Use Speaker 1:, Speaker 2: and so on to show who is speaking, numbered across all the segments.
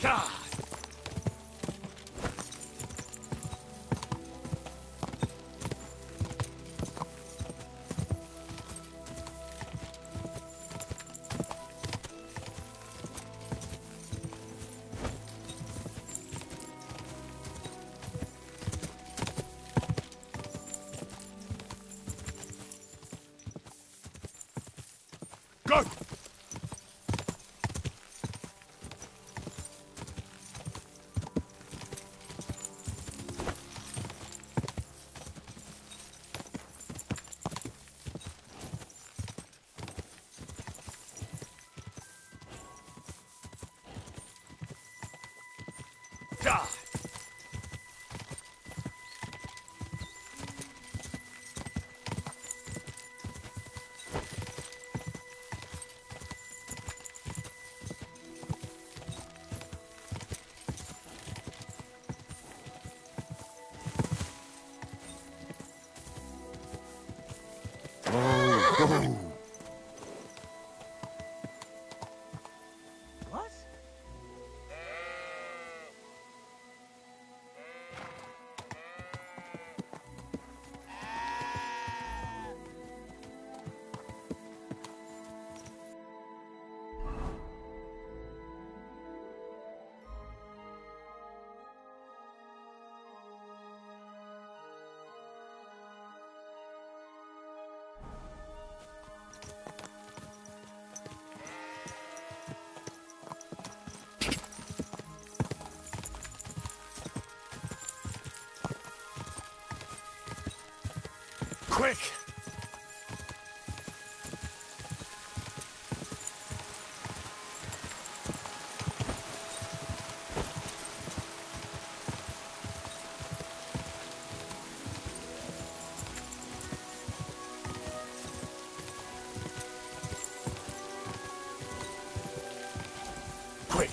Speaker 1: God! Go! God!
Speaker 2: What?
Speaker 1: Quick! Quick!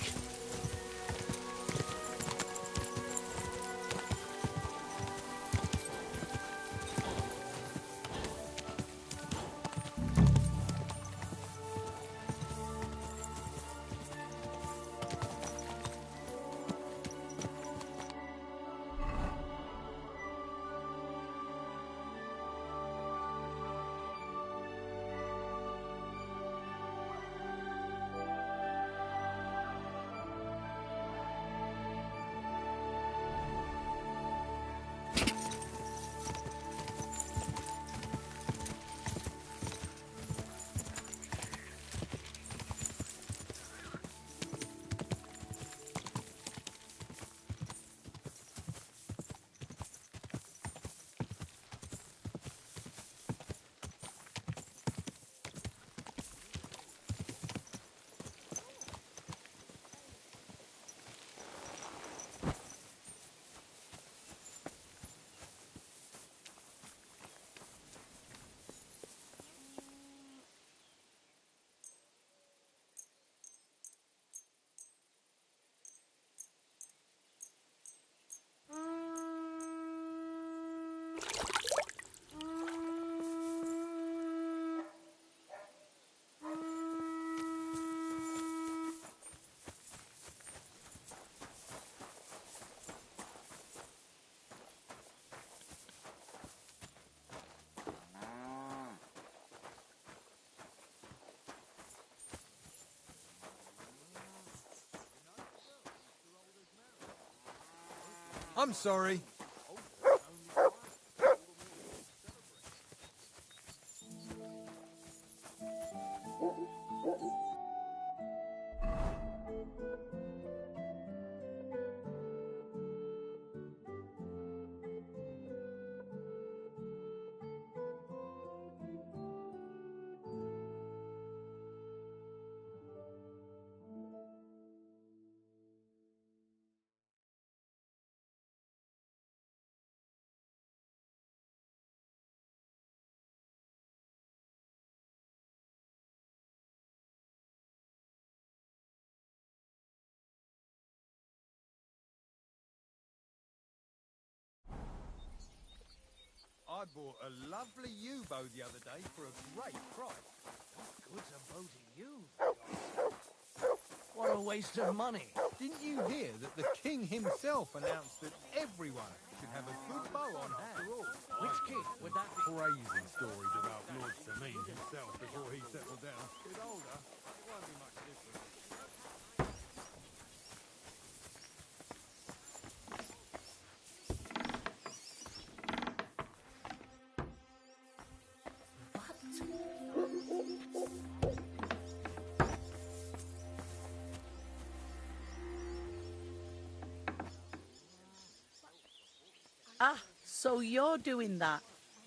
Speaker 2: I'm sorry. I bought a lovely U-bow the other day for a great price. What good's a bow to you?
Speaker 3: What a waste of money.
Speaker 2: Didn't you hear that the king himself announced that everyone should have a good bow on after all?
Speaker 3: Which king would that be?
Speaker 1: Crazy stories about Lord Samin himself before he settled down.
Speaker 2: Get older, it won't be much different.
Speaker 4: Ah, so you're doing that.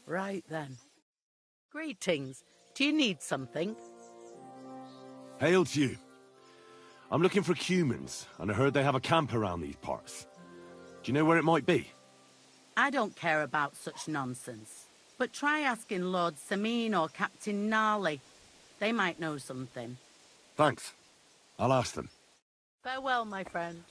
Speaker 4: Right then. Greetings. Do you need something?
Speaker 5: Hail to you. I'm looking for humans, and I heard they have a camp around these parts. Do you know where it might be?
Speaker 4: I don't care about such nonsense. But try asking Lord Samin or Captain Gnarly. They might know something.
Speaker 5: Thanks. I'll ask them.
Speaker 4: Farewell, my friend.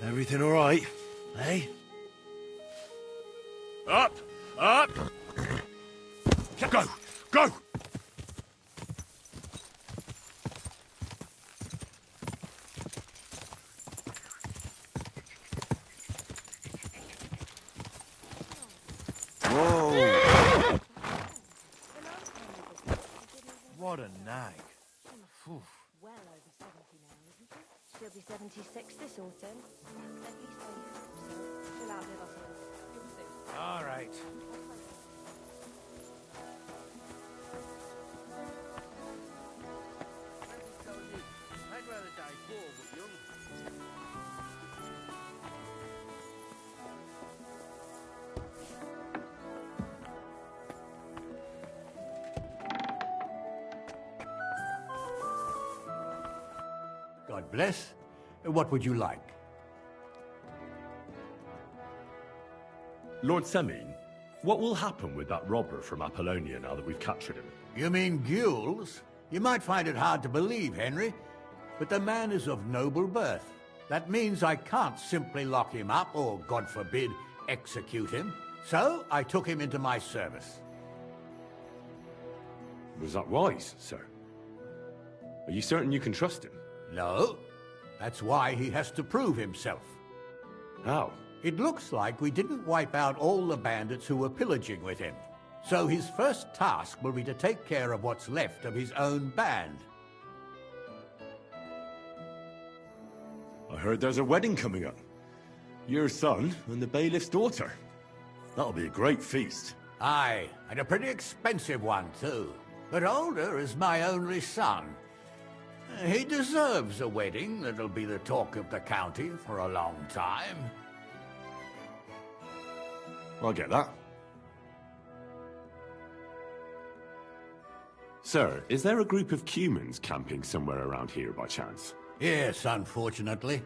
Speaker 5: Everything all right? Hey?
Speaker 1: Up! Up! Go! Go!
Speaker 5: Whoa!
Speaker 3: What a nag. Phew.
Speaker 6: Well over 70 now, isn't she? She'll be 76 this autumn. At least I hope so. She'll outlive us all. You'll see.
Speaker 3: All right.
Speaker 2: I'd rather die poor but young.
Speaker 7: God bless. What would you like?
Speaker 5: Lord Samin, what will happen with that robber from Apollonia now that we've captured him?
Speaker 7: You mean gules? You might find it hard to believe, Henry, but the man is of noble birth. That means I can't simply lock him up or, God forbid, execute him. So I took him into my service.
Speaker 5: Was that wise, sir? Are you certain you can trust him?
Speaker 7: No. That's why he has to prove himself.
Speaker 5: How?
Speaker 7: It looks like we didn't wipe out all the bandits who were pillaging with him. So his first task will be to take care of what's left of his own band.
Speaker 5: I heard there's a wedding coming up. Your son and the bailiff's daughter. That'll be a great feast.
Speaker 7: Aye, and a pretty expensive one, too. But Older is my only son. He deserves a wedding that'll be the talk of the county for a long time.
Speaker 5: I'll get that. Sir, is there a group of humans camping somewhere around here by chance?
Speaker 7: Yes, unfortunately.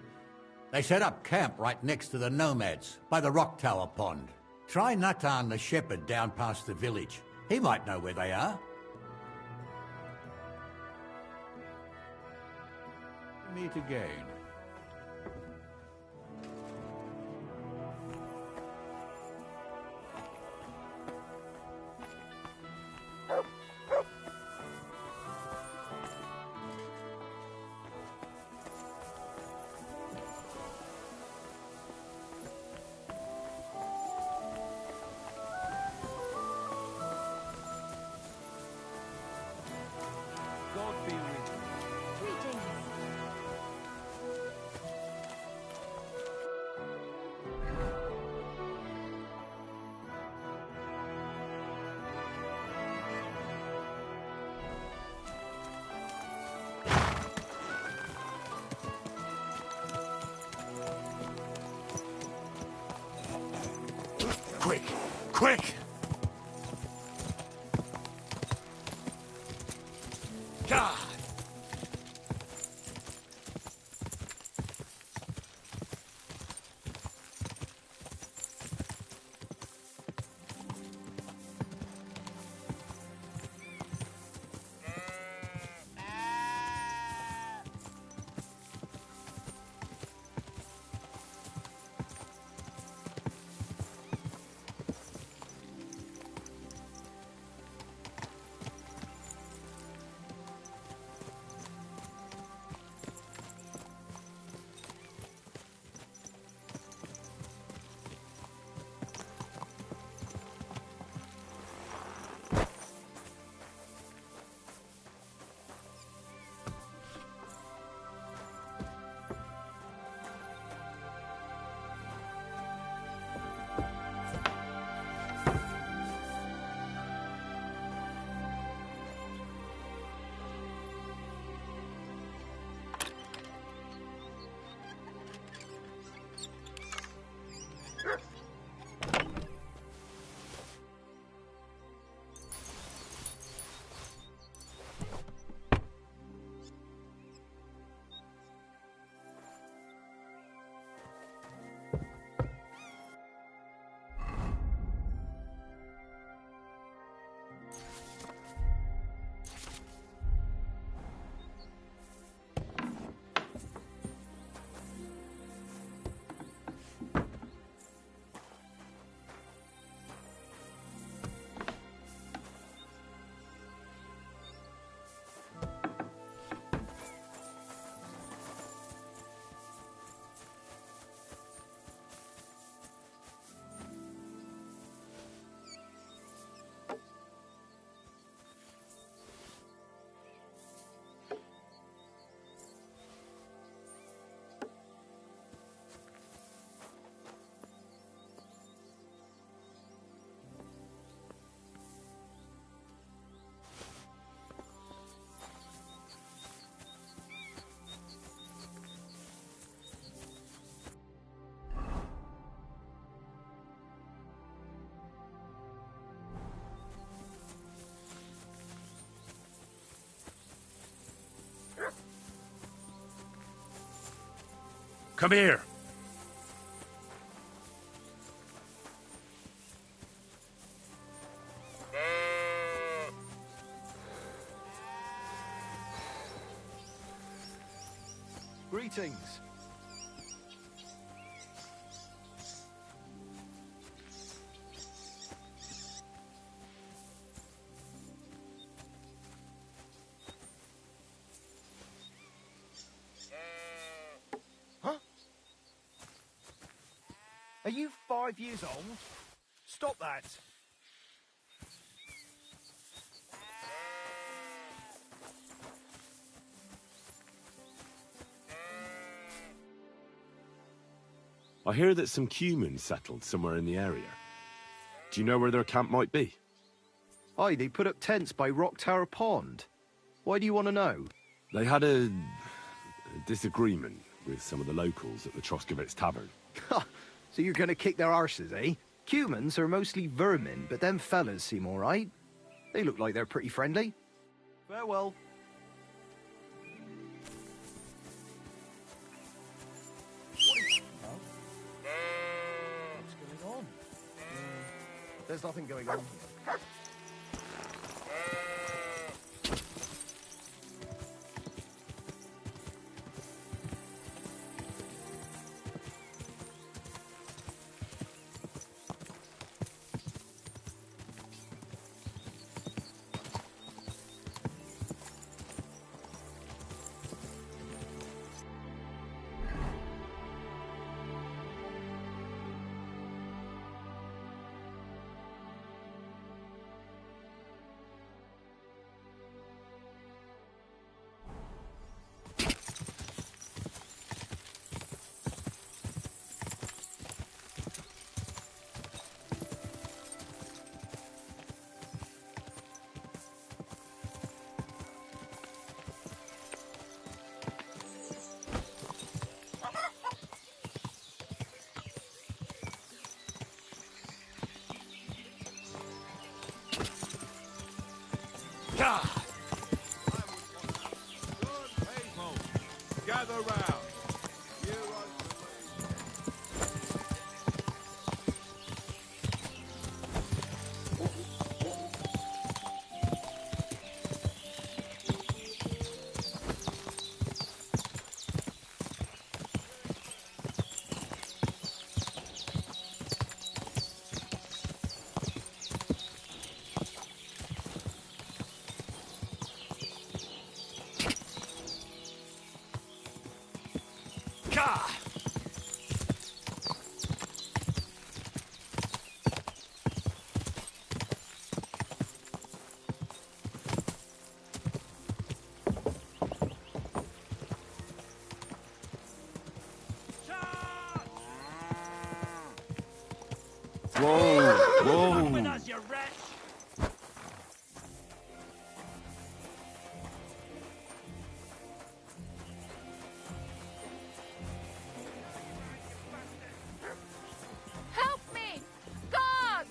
Speaker 7: They set up camp right next to the nomads, by the rock tower pond. Try Natan the shepherd down past the village. He might know where they are. Meet again.
Speaker 2: God be with you.
Speaker 6: Greetings.
Speaker 1: Quick! Quick! God! Come here.
Speaker 3: Greetings. Huh? Are you 5 years old? Stop that.
Speaker 5: I hear that some humans settled somewhere in the area. Do you know where their camp might be?
Speaker 3: Aye, they put up tents by Rock Tower Pond. Why do you want to know?
Speaker 5: They had a disagreement with some of the locals at the Troskovitz Tavern.
Speaker 3: So you're gonna kick their arses, eh? Humans are mostly vermin, but them fellas seem all right. They look like they're pretty friendly. Farewell. What's going on? There's nothing going on here.
Speaker 2: Good people, gather round. You
Speaker 5: Whoa! Whoa!
Speaker 1: You wretch!
Speaker 6: Help me! God!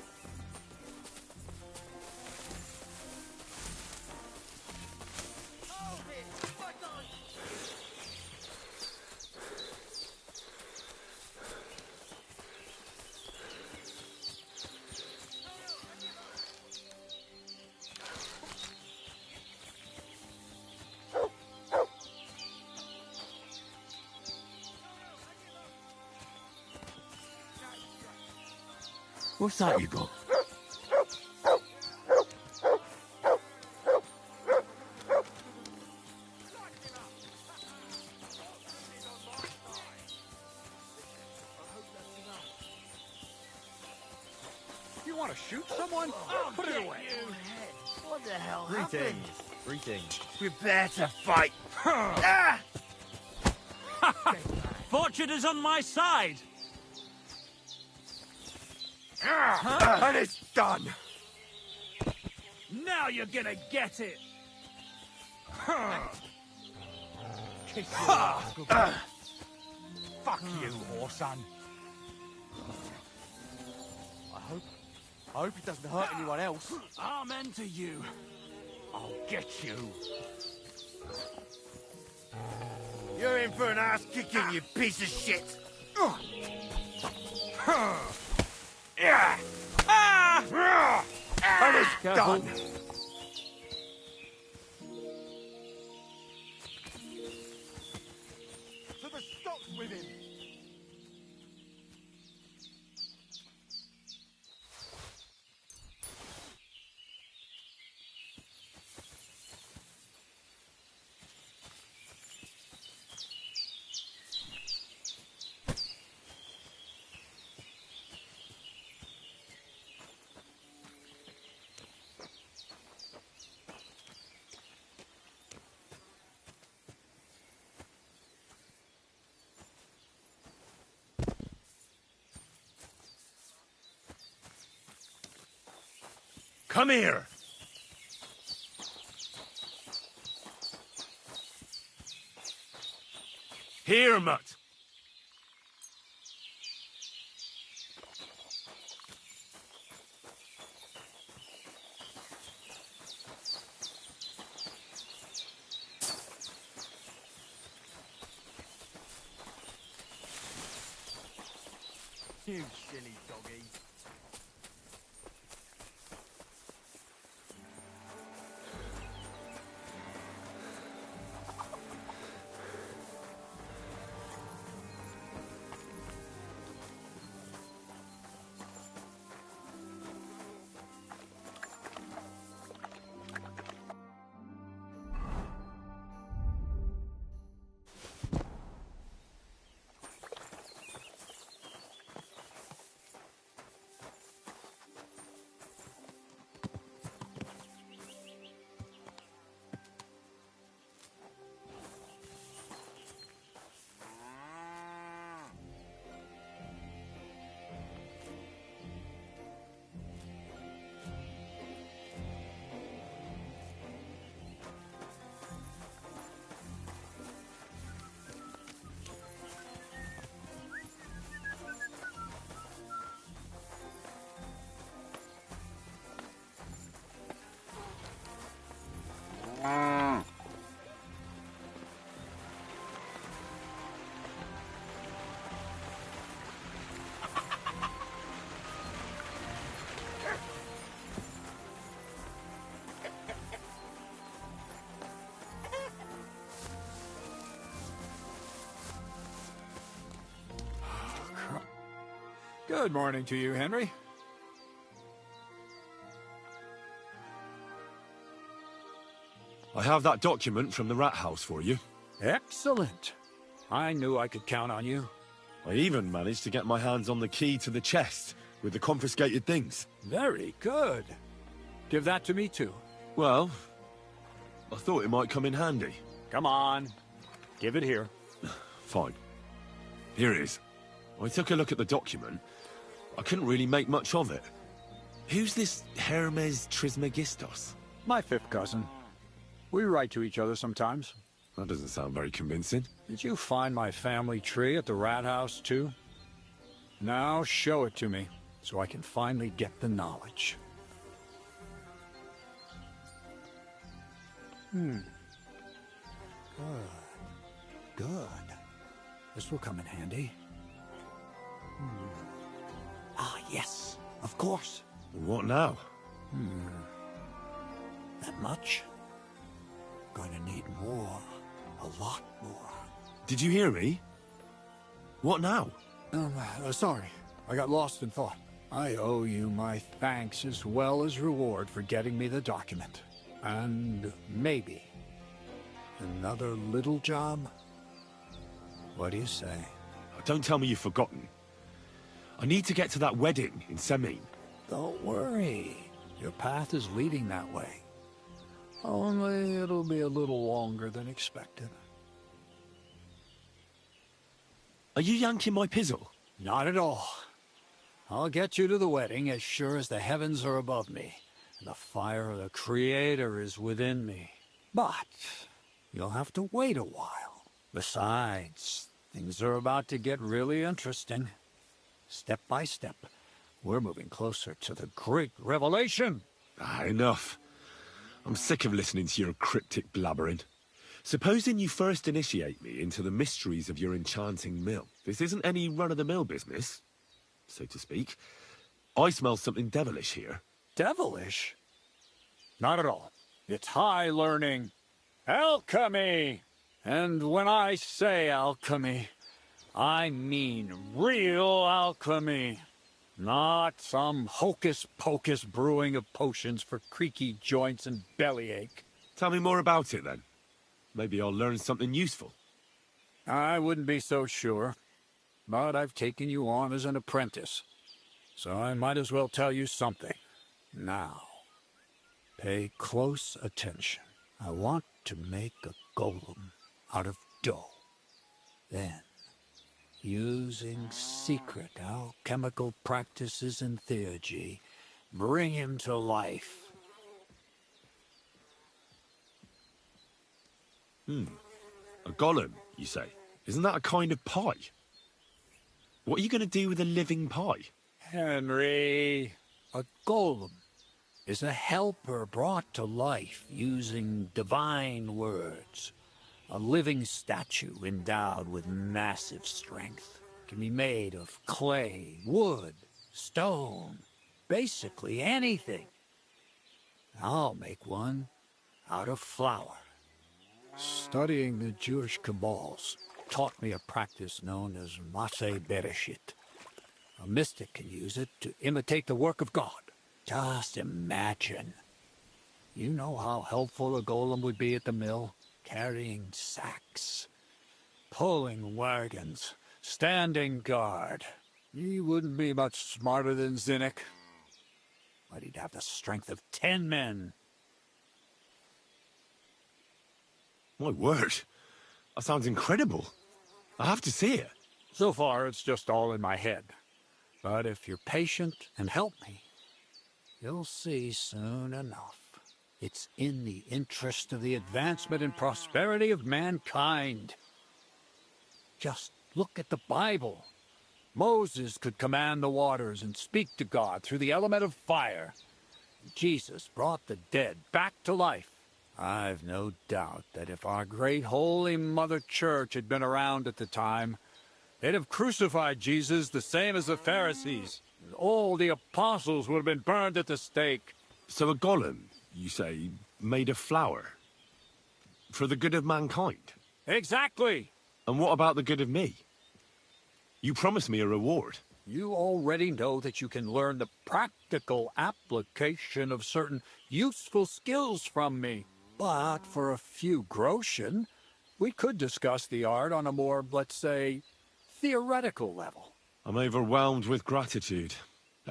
Speaker 5: What's that you got?
Speaker 2: You want to shoot someone? Put it away.
Speaker 3: What the hell
Speaker 8: Greetings. Greetings.
Speaker 3: Prepare to fight.
Speaker 1: Fortune is on my side!
Speaker 3: And it's done.
Speaker 1: Now you're gonna get it!
Speaker 2: Kiss your ass, good boy. Fuck you, whoreson.
Speaker 8: I hope it doesn't hurt anyone else.
Speaker 1: Amen to you.
Speaker 2: I'll get you.
Speaker 1: You're in for an ass kicking, you piece of shit! Yeah! Ah! And it's
Speaker 8: Careful.
Speaker 1: done!
Speaker 8: To the stocks with him!
Speaker 5: Come here! Here, mutt!
Speaker 8: You silly doggy.
Speaker 9: Good morning to you, Henry.
Speaker 5: I have that document from the rat house for you.
Speaker 9: Excellent. I knew I could count on you.
Speaker 5: I even managed to get my hands on the key to the chest with the confiscated things.
Speaker 9: Very good. Give that to me, too.
Speaker 5: Well, I thought it might come in handy.
Speaker 9: Come on. Give it here.
Speaker 5: Fine. Here it is. I took a look at the document. I couldn't really make much of it. Who's this Hermes Trismegistos?
Speaker 9: My fifth cousin. We write to each other sometimes.
Speaker 5: That doesn't sound very convincing.
Speaker 9: Did you find my family tree at the rat house, too? Now show it to me, so I can finally get the knowledge. Good. Good. This will come in handy. Ah, yes. Of course.
Speaker 5: What now?
Speaker 9: That much? Gonna need more. A lot more.
Speaker 5: Did you hear me? What now?
Speaker 9: Sorry. I got lost in thought. I owe you my thanks as well as reward for getting me the document. And maybe another little job? What do you say?
Speaker 5: Don't tell me you've forgotten. I need to get to that wedding in Semin.
Speaker 9: Don't worry. Your path is leading that way. Only it'll be a little longer than expected.
Speaker 5: Are you yanking my pizzle?
Speaker 9: Not at all. I'll get you to the wedding as sure as the heavens are above me, and the fire of the Creator is within me. But you'll have to wait a while. Besides, things are about to get really interesting. Step by step, we're moving closer to the great revelation.
Speaker 5: Enough. I'm sick of listening to your cryptic blabbering. Supposing you first initiate me into the mysteries of your enchanting mill. This isn't any run-of-the-mill business, so to speak. I smell something devilish here.
Speaker 9: Devilish? Not at all. It's high learning. Alchemy! And when I say alchemy, I mean real alchemy. Not some hocus-pocus brewing of potions for creaky joints and bellyache.
Speaker 5: Tell me more about it, then. Maybe I'll learn something useful.
Speaker 9: I wouldn't be so sure, but I've taken you on as an apprentice, so I might as well tell you something. Now, pay close attention. I want to make a golem out of dough. Then, using secret alchemical practices and theurgy, bring him to life.
Speaker 5: A golem, you say? Isn't that a kind of pie? What are you going to do with a living pie?
Speaker 9: Henry, a golem is a helper brought to life using divine words. A living statue endowed with massive strength. Can be made of clay, wood, stone, basically anything. I'll make one out of flour. Studying the Jewish Kabbals taught me a practice known as Maseh Bereshit. A mystic can use it to imitate the work of God. Just imagine. You know how helpful a golem would be at the mill? Carrying sacks, pulling wagons, standing guard. He wouldn't be much smarter than Zinnik, but he'd have the strength of 10 men.
Speaker 5: My word. That sounds incredible. I have to see it.
Speaker 9: So far, it's just all in my head. But if you're patient and help me, you'll see soon enough. It's in the interest of the advancement and prosperity of mankind. Just look at the Bible. Moses could command the waters and speak to God through the element of fire. Jesus brought the dead back to life. I've no doubt that if our great Holy Mother Church had been around at the time, they'd have crucified Jesus the same as the Pharisees. All the apostles would have been burned at the stake.
Speaker 5: So a golem, you say, made of flour? For the good of mankind?
Speaker 9: Exactly!
Speaker 5: And what about the good of me? You promised me a reward.
Speaker 9: You already know that you can learn the practical application of certain useful skills from me. But for a few groschen, we could discuss the art on a more, let's say, theoretical level.
Speaker 5: I'm overwhelmed with gratitude.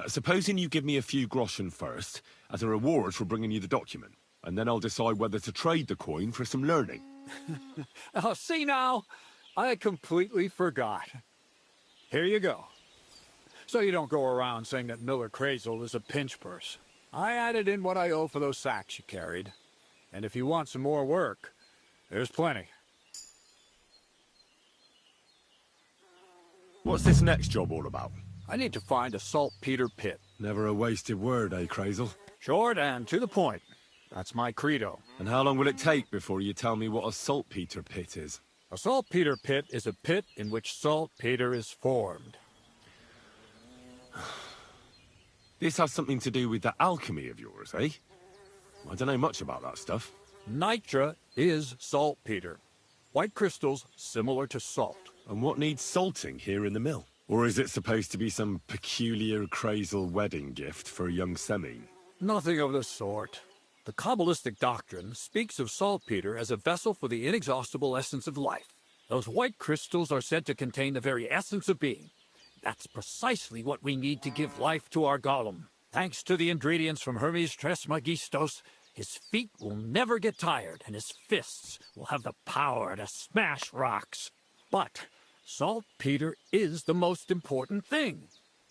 Speaker 5: Supposing you give me a few groschen first, as a reward for bringing you the document, and then I'll decide whether to trade the coin for some learning.
Speaker 9: Oh, see now? I completely forgot. Here you go. So you don't go around saying that Miller Crazel is a pinch purse. I added in what I owe for those sacks you carried. And if you want some more work, there's plenty.
Speaker 5: What's this next job all about?
Speaker 9: I need to find a saltpeter pit.
Speaker 5: Never a wasted word, eh, Crazel?
Speaker 9: Short and to the point. That's my credo.
Speaker 5: And how long will it take before you tell me what a saltpeter pit is?
Speaker 9: A saltpeter pit is a pit in which saltpeter is formed.
Speaker 5: This has something to do with that alchemy of yours, eh? I don't know much about that stuff.
Speaker 9: Nitra is saltpeter. White crystals similar to salt.
Speaker 5: And what needs salting here in the mill? Or is it supposed to be some peculiar Crazel wedding gift for a young Semine?
Speaker 9: Nothing of the sort. The Kabbalistic doctrine speaks of saltpeter as a vessel for the inexhaustible essence of life. Those white crystals are said to contain the very essence of being. That's precisely what we need to give life to our golem. Thanks to the ingredients from Hermes Trismegistos, his feet will never get tired, and his fists will have the power to smash rocks. But saltpeter is the most important thing.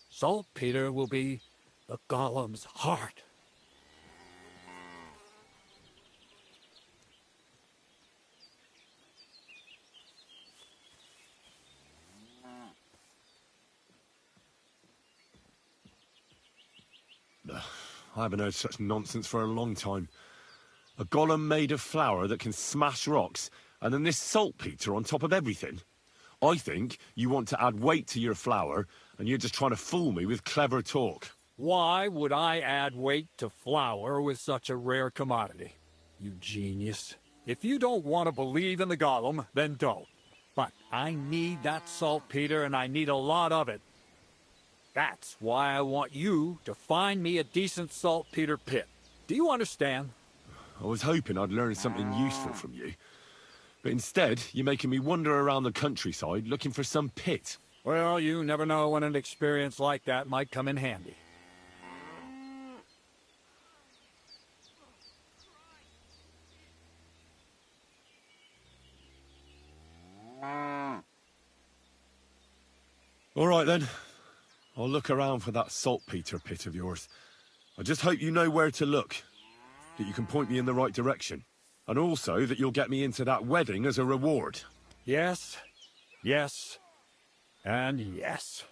Speaker 9: Saltpeter will be the golem's heart.
Speaker 5: I haven't heard such nonsense for a long time. A golem made of flour that can smash rocks, And then this saltpeter on top of everything. I think you want to add weight to your flour, and you're just trying to fool me with clever talk.
Speaker 9: Why would I add weight to flour with such a rare commodity? You genius. If you don't want to believe in the golem, then don't. But I need that saltpeter, and I need a lot of it. That's why I want you to find me a decent saltpeter pit. Do you understand?
Speaker 5: I was hoping I'd learn something useful from you. But instead, you're making me wander around the countryside looking for some pit.
Speaker 9: Well, you never know when an experience like that might come in handy.
Speaker 5: All right, then. I'll look around for that saltpeter pit of yours. I just hope you know where to look, that you can point me in the right direction, and also that you'll get me into that wedding as a reward.
Speaker 9: Yes, yes, and yes.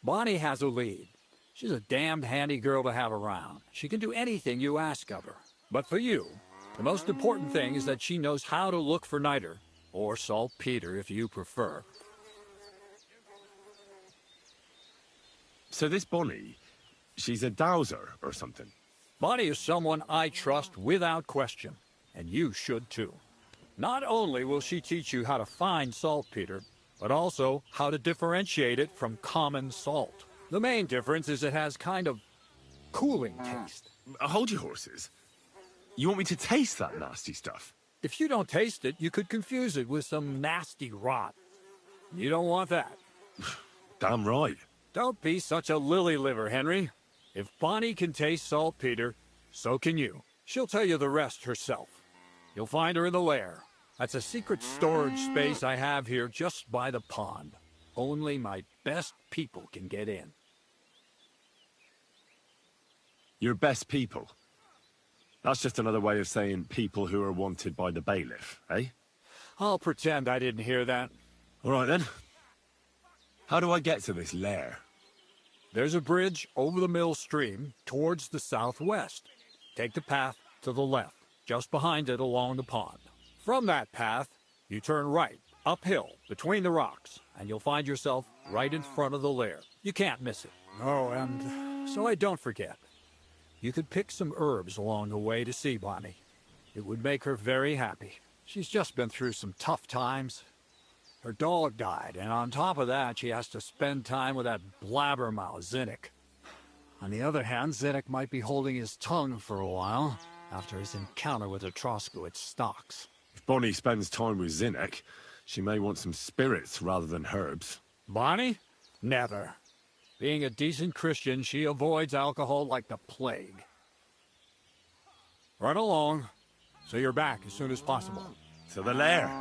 Speaker 9: Bonnie has a lead. She's a damned handy girl to have around. She can do anything you ask of her. But for you, the most important thing is that she knows how to look for niter, or saltpeter if you prefer.
Speaker 5: So this Bonnie, she's a dowser or something?
Speaker 9: Bonnie is someone I trust without question, and you should too. Not only will she teach you how to find saltpeter, but also how to differentiate it from common salt. The main difference is it has kind of cooling taste.
Speaker 5: Hold your horses. You want me to taste that nasty stuff?
Speaker 9: If you don't taste it, you could confuse it with some nasty rot. You don't want that.
Speaker 5: Damn right.
Speaker 9: Don't be such a lily-liver, Henry. If Bonnie can taste saltpeter, so can you. She'll tell you the rest herself. You'll find her in the lair. That's a secret storage space I have here just by the pond. Only my best people can get in.
Speaker 5: Your best people? That's just another way of saying people who are wanted by the bailiff, eh?
Speaker 9: I'll pretend I didn't hear that.
Speaker 5: All right, then. How do I get to this lair?
Speaker 9: There's a bridge over the mill stream towards the southwest. Take the path to the left, just behind it along the pond. From that path, you turn right, uphill, between the rocks, and you'll find yourself right in front of the lair. You can't miss it. Oh, and so I don't forget. You could pick some herbs along the way to see Bonnie. It would make her very happy. She's just been through some tough times. Her dog died, and on top of that, she has to spend time with that blabbermouth, Zinnik. On the other hand, Zinnik might be holding his tongue for a while, after his encounter with Atrosco at Stocks.
Speaker 5: If Bonnie spends time with Zinnik, she may want some spirits rather than herbs.
Speaker 9: Bonnie? Never. Being a decent Christian, she avoids alcohol like the plague. Run along, so you're back as soon as possible.
Speaker 5: To the lair.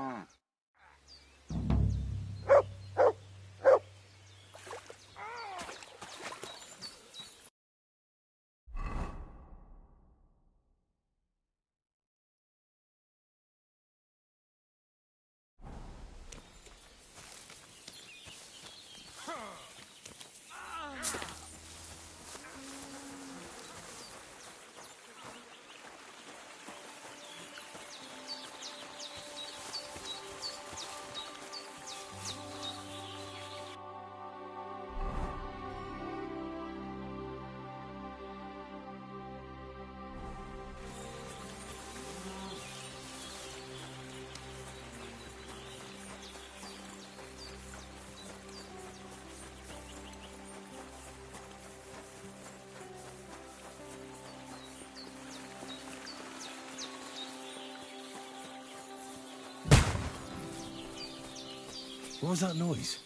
Speaker 5: What was that noise?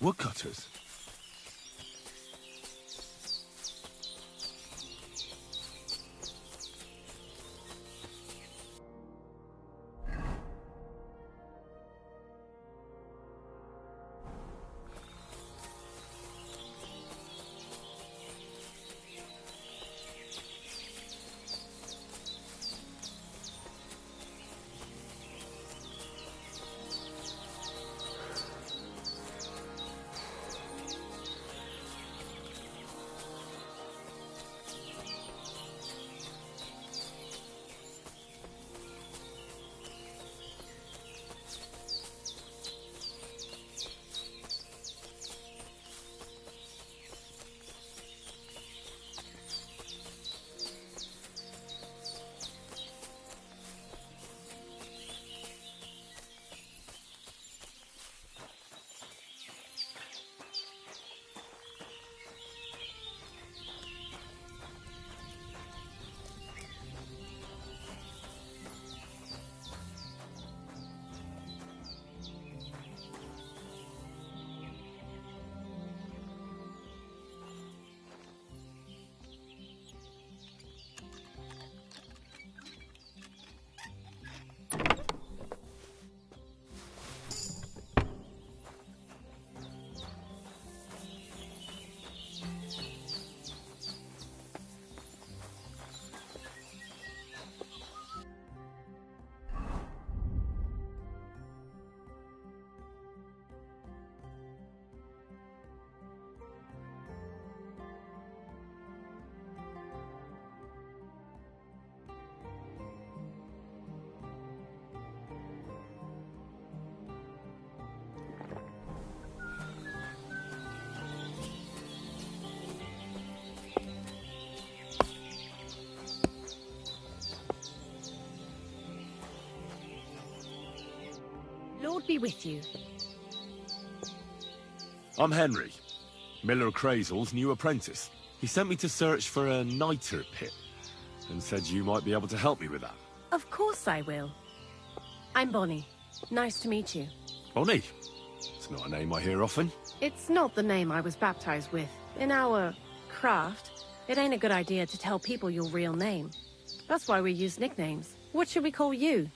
Speaker 5: Woodcutters?
Speaker 6: Lord be with you.
Speaker 5: I'm Henry, Miller Crazel's new apprentice. He sent me to search for a niter pit, and said you might be able to help me with that.
Speaker 6: Of course I will. I'm Bonnie. Nice to meet you.
Speaker 5: Bonnie? It's not a name I hear often.
Speaker 6: It's not the name I was baptized with. In our craft, it ain't a good idea to tell people your real name. That's why we use nicknames. What should we call you?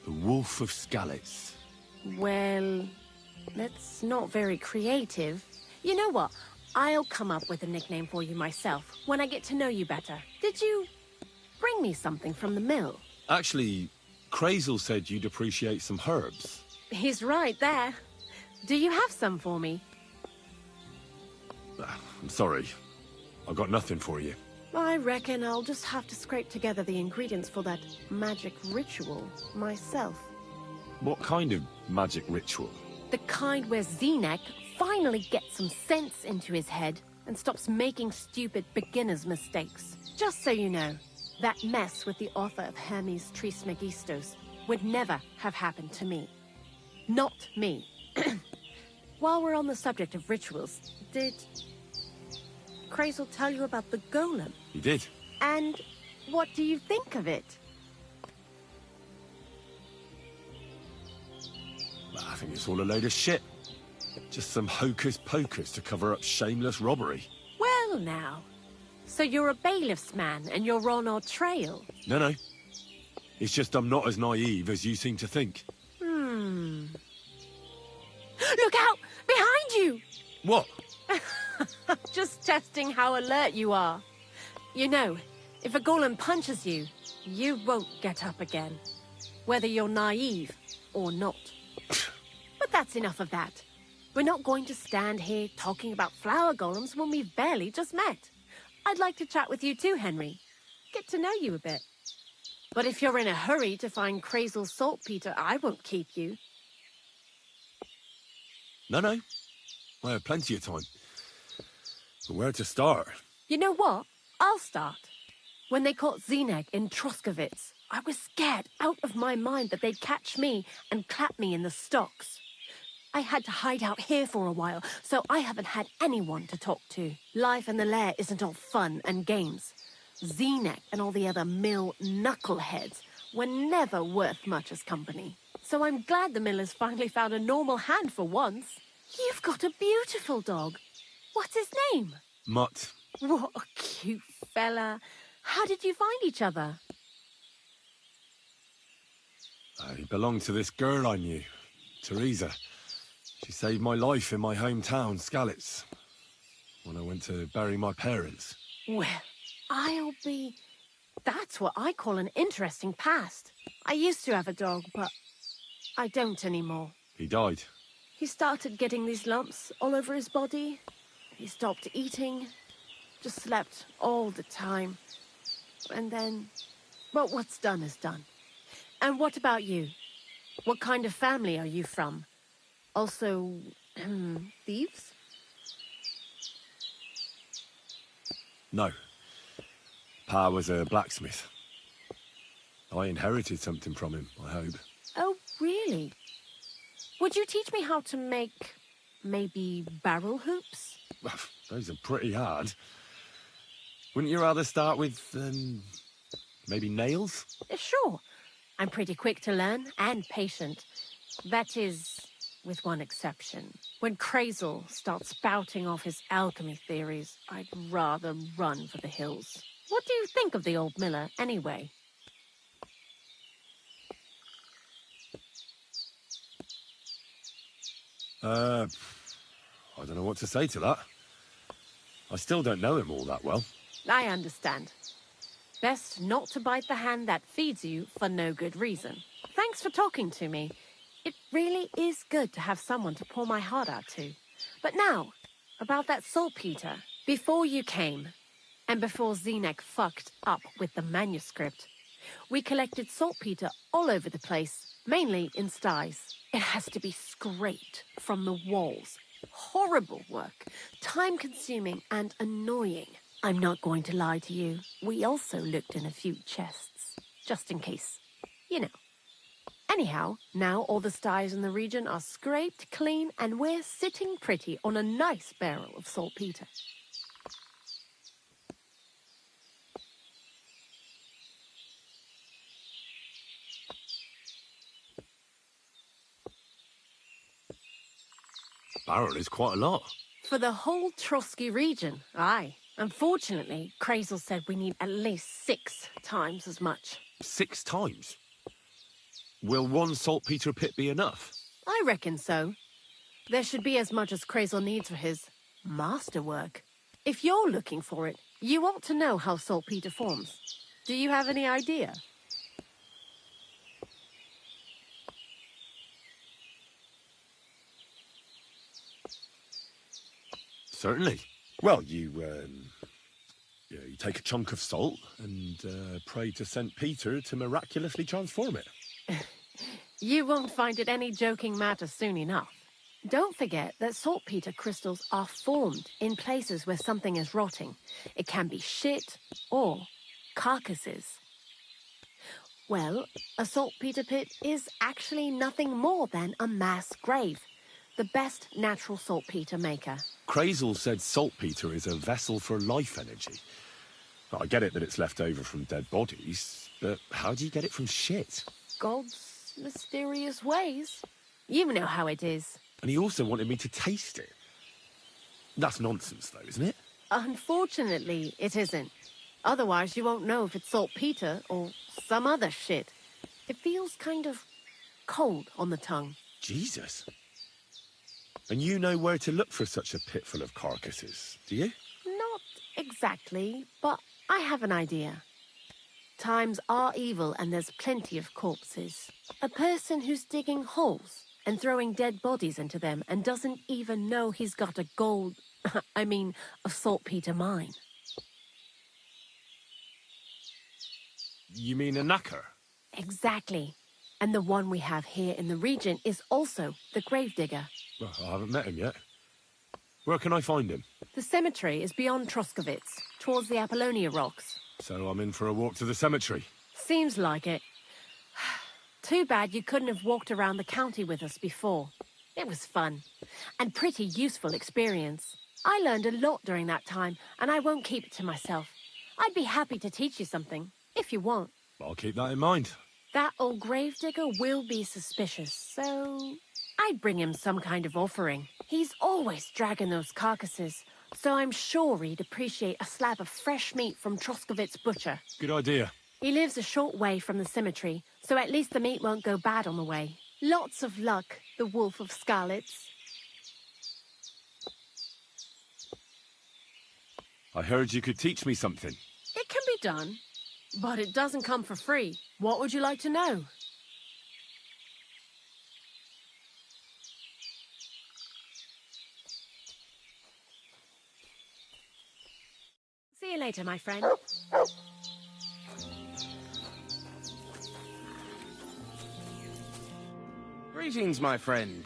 Speaker 5: The Wolf of Skalitz.
Speaker 6: Well, that's not very creative. You know what? I'll come up with a nickname for you myself when I get to know you better. Did you bring me something from the mill?
Speaker 5: Actually, Crazel said you'd appreciate some herbs.
Speaker 6: He's right there. Do you have some for me?
Speaker 5: I'm sorry. I've got nothing for you.
Speaker 6: I reckon I'll just have to scrape together the ingredients for that magic ritual myself.
Speaker 5: What kind of magic ritual?
Speaker 6: The kind where Zenek finally gets some sense into his head and stops making stupid beginner's mistakes. Just so you know, that mess with the author of Hermes Trismegistos would never have happened to me. Not me. While we're on the subject of rituals, did Crazel tell you about the golem?
Speaker 5: He did.
Speaker 6: And what do you think of it?
Speaker 5: I think it's all a load of shit. Just some hocus pocus to cover up shameless robbery.
Speaker 6: Well now, so you're a bailiff's man and you're on our trail?
Speaker 5: No. It's just I'm not as naive as you seem to think.
Speaker 6: Look out! Behind you!
Speaker 5: What?
Speaker 6: Just testing how alert you are. You know, if a golem punches you, you won't get up again. Whether you're naive or not. But that's enough of that. We're not going to stand here talking about flower golems when we've barely just met. I'd like to chat with you too, Henry. Get to know you a bit. But if you're in a hurry to find Crazel's saltpeter, I won't keep you.
Speaker 5: No. I have plenty of time. But where to start?
Speaker 6: You know what? I'll start. When they caught Zenek in Troskovitz, I was scared out of my mind that they'd catch me and clap me in the stocks. I had to hide out here for a while, so I haven't had anyone to talk to. Life in the lair isn't all fun and games. Zenek and all the other mill knuckleheads were never worth much as company. So I'm glad the miller's finally found a normal hand for once. You've got a beautiful dog. What's his name?
Speaker 5: Mutt.
Speaker 6: What a cute fella. How did you find each other?
Speaker 5: He belonged to this girl I knew, Teresa. She saved my life in my hometown, Skalitz, when I went to bury my parents.
Speaker 6: Well, I'll be... That's what I call an interesting past. I used to have a dog, but I don't anymore.
Speaker 5: He died.
Speaker 6: He started getting these lumps all over his body. He stopped eating, just slept all the time. And then, well, what's done is done. And what about you? What kind of family are you from? Also, thieves?
Speaker 5: No. Pa was a blacksmith. I inherited something from him, I hope.
Speaker 6: Oh, really? Would you teach me how to make, maybe, barrel hoops?
Speaker 5: Those are pretty hard. Wouldn't you rather start with, maybe nails?
Speaker 6: Sure. I'm pretty quick to learn and patient. That is, with one exception. When Crazel starts spouting off his alchemy theories, I'd rather run for the hills. What do you think of the old miller, anyway?
Speaker 5: I don't know what to say to that. I still don't know him all that well.
Speaker 6: I understand. Best not to bite the hand that feeds you for no good reason. Thanks for talking to me. It really is good to have someone to pour my heart out to. But now, about that saltpeter. Before you came, and before Zenek fucked up with the manuscript, we collected saltpeter all over the place, mainly in sties. It has to be scraped from the walls Horrible work. Time-consuming and annoying. I'm not going to lie to you. We also looked in a few chests. Just in case. You know. Anyhow, now all the styes in the region are scraped clean and we're sitting pretty on a nice barrel of saltpeter.
Speaker 5: Barrel is quite a lot.
Speaker 6: For the whole Trotsky region, aye. Unfortunately, Crazel said we need at least 6 times as much.
Speaker 5: 6 times? Will one saltpeter pit be enough?
Speaker 6: I reckon so. There should be as much as Crazel needs for his masterwork. If you're looking for it, you ought to know how saltpeter forms. Do you have any idea?
Speaker 5: Certainly. Well, you take a chunk of salt and pray to St. Peter to miraculously transform it.
Speaker 6: You won't find it any joking matter soon enough. Don't forget that saltpeter crystals are formed in places where something is rotting. It can be shit or carcasses. Well, a saltpeter pit is actually nothing more than a mass grave. The best natural saltpeter maker.
Speaker 5: Crazel said saltpeter is a vessel for life energy. I get it that it's left over from dead bodies, but how do you get it from shit?
Speaker 6: God's mysterious ways. You know how it is.
Speaker 5: And he also wanted me to taste it. That's nonsense, though, isn't it?
Speaker 6: Unfortunately, it isn't. Otherwise, you won't know if it's saltpeter or some other shit. It feels kind of cold on the tongue.
Speaker 5: Jesus. And you know where to look for such a pit full of carcasses, do you?
Speaker 6: Not exactly, but I have an idea. Times are evil and there's plenty of corpses. A person who's digging holes and throwing dead bodies into them and doesn't even know he's got a a saltpeter mine.
Speaker 5: You mean a knacker?
Speaker 6: Exactly. And the one we have here in the region is also the gravedigger.
Speaker 5: Well, I haven't met him yet. Where can I find him?
Speaker 6: The cemetery is beyond Troskovitz, towards the Apollonia rocks.
Speaker 5: So I'm in for a walk to the cemetery.
Speaker 6: Seems like it. Too bad you couldn't have walked around the county with us before. It was fun. And pretty useful experience. I learned a lot during that time, and I won't keep it to myself. I'd be happy to teach you something, if you want.
Speaker 5: I'll keep that in mind.
Speaker 6: That old gravedigger will be suspicious, so I'd bring him some kind of offering. He's always dragging those carcasses, so I'm sure he'd appreciate a slab of fresh meat from Troskovitz butcher.
Speaker 5: Good idea.
Speaker 6: He lives a short way from the cemetery, so at least the meat won't go bad on the way. Lots of luck, the Wolf of Skalitz.
Speaker 5: I heard you could teach me something.
Speaker 6: It can be done, but it doesn't come for free. What would you like to know? See you later, my friend.
Speaker 10: Greetings, my friend.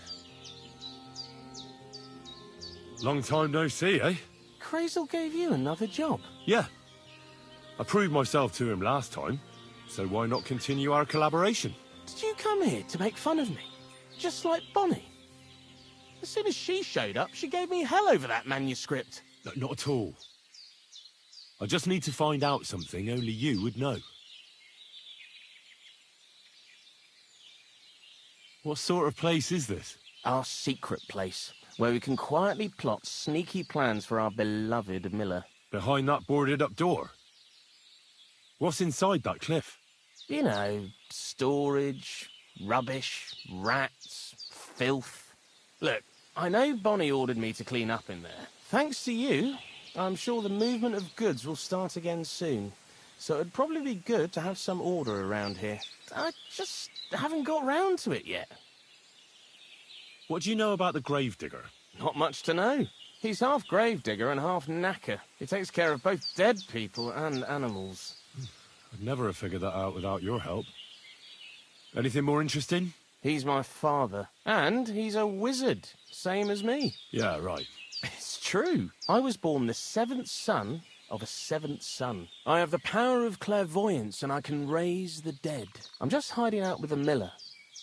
Speaker 5: Long time no see, eh?
Speaker 10: Crazel gave you another job.
Speaker 5: Yeah. I proved myself to him last time, so why not continue our collaboration?
Speaker 10: Did you come here to make fun of me? Just like Bonnie? As soon as she showed up, she gave me hell over that manuscript.
Speaker 5: No, not at all. I just need to find out something only you would know. What sort of place is this?
Speaker 10: Our secret place, where we can quietly plot sneaky plans for our beloved Miller.
Speaker 5: Behind that boarded-up door? What's inside that cliff?
Speaker 10: You know, storage, rubbish, rats, filth. Look, I know Bonnie ordered me to clean up in there. Thanks to you, I'm sure the movement of goods will start again soon. So it'd probably be good to have some order around here. I just haven't got round to it yet.
Speaker 5: What do you know about the gravedigger?
Speaker 10: Not much to know. He's half gravedigger and half knacker. He takes care of both dead people and animals.
Speaker 5: I'd never have figured that out without your help. Anything more interesting?
Speaker 10: He's my father. And he's a wizard, same as me.
Speaker 5: Yeah, right.
Speaker 10: It's true. I was born the 7th son of a 7th son. I have the power of clairvoyance and I can raise the dead. I'm just hiding out with the miller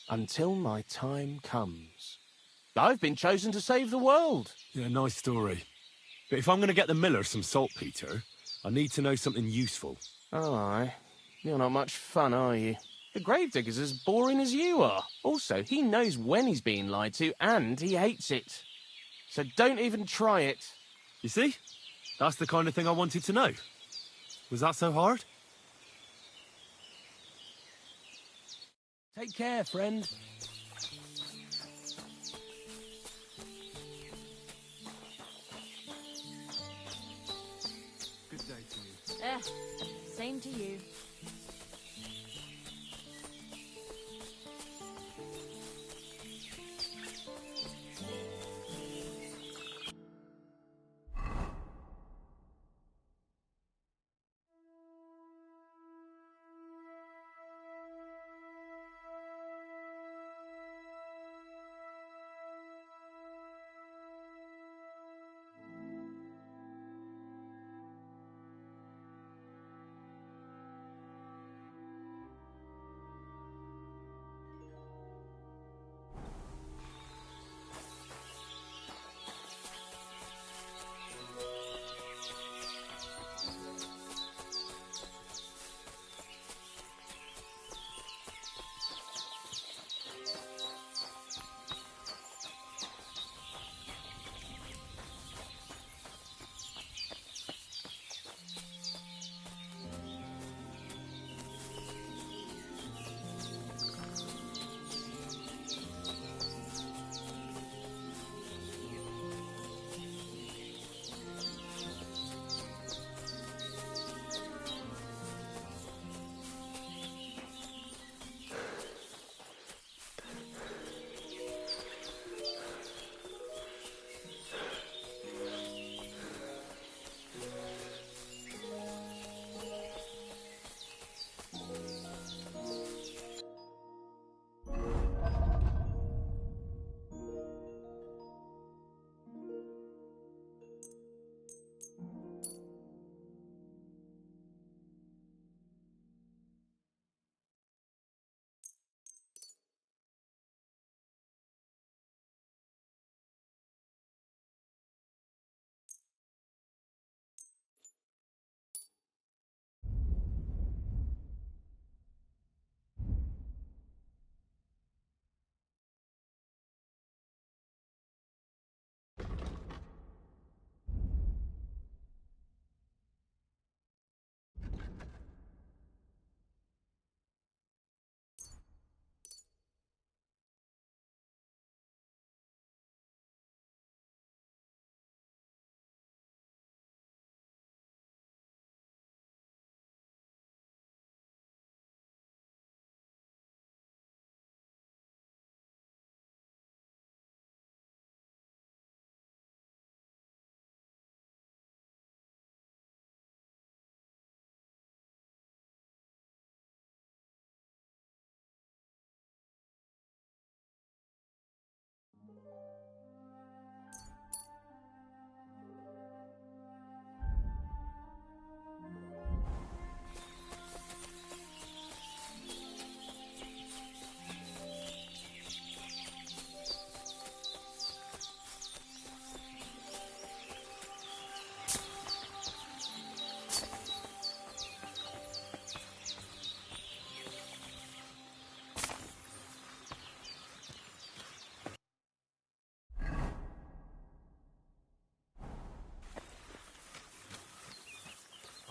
Speaker 10: until my time comes. I've been chosen to save the world.
Speaker 5: Yeah, nice story. But if I'm going to get the miller some saltpeter, I need to know something useful.
Speaker 10: Oh, aye. You're not much fun, are you? The gravedigger's as boring as you are. Also, he knows when he's being lied to, and he hates it. So don't even try it.
Speaker 5: You see? That's the kind of thing I wanted to know. Was that so hard?
Speaker 10: Take care, friend.
Speaker 2: Good day to you.
Speaker 11: Same to you.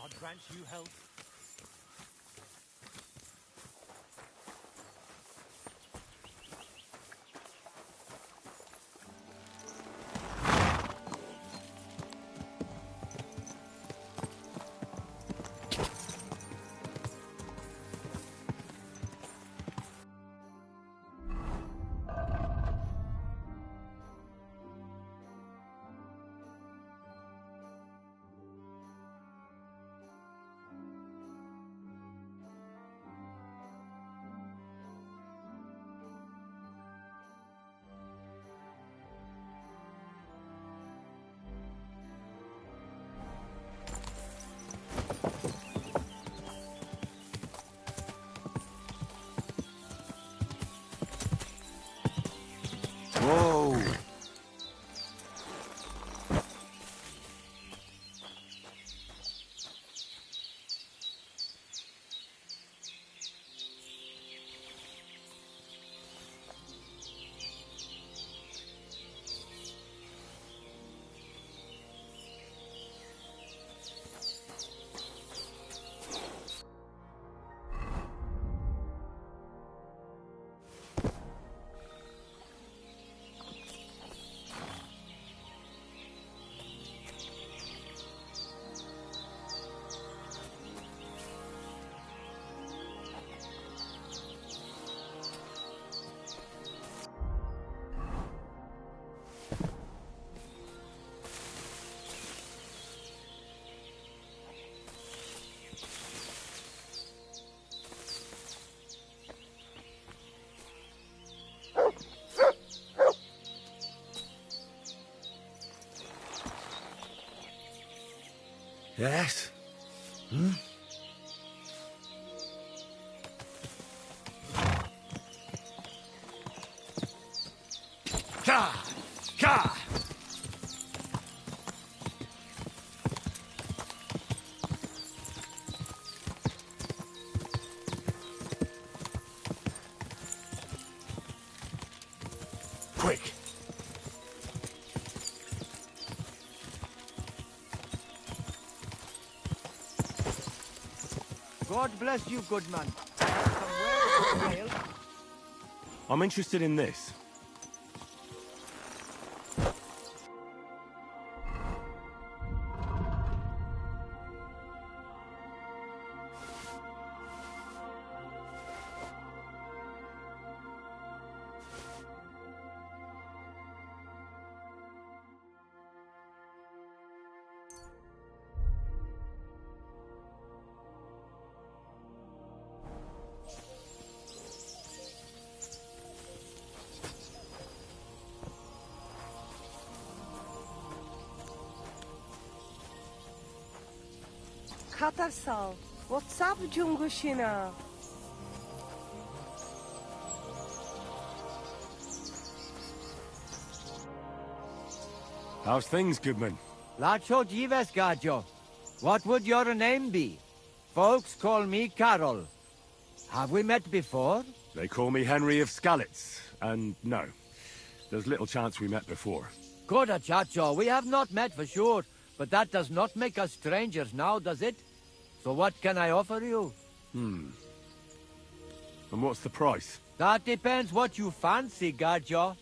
Speaker 8: God grant you health.
Speaker 5: Yes? Hmm? Ka! Ka! Quick!
Speaker 11: God bless you, good man.
Speaker 5: I'm interested in this.
Speaker 12: Katarsal, what's up, Jungushina?
Speaker 5: How's things, Goodman?
Speaker 11: Lacho Jives Gajo. What would your name be? Folks call me Carol. Have we met before?
Speaker 5: They call me Henry of Skalitz, and no. There's little chance we met before.
Speaker 11: Koda Chacho, we have not met for sure, but that does not make us strangers now, does it? So what can I offer you?
Speaker 5: And what's the price?
Speaker 11: That depends what you fancy, Gajo.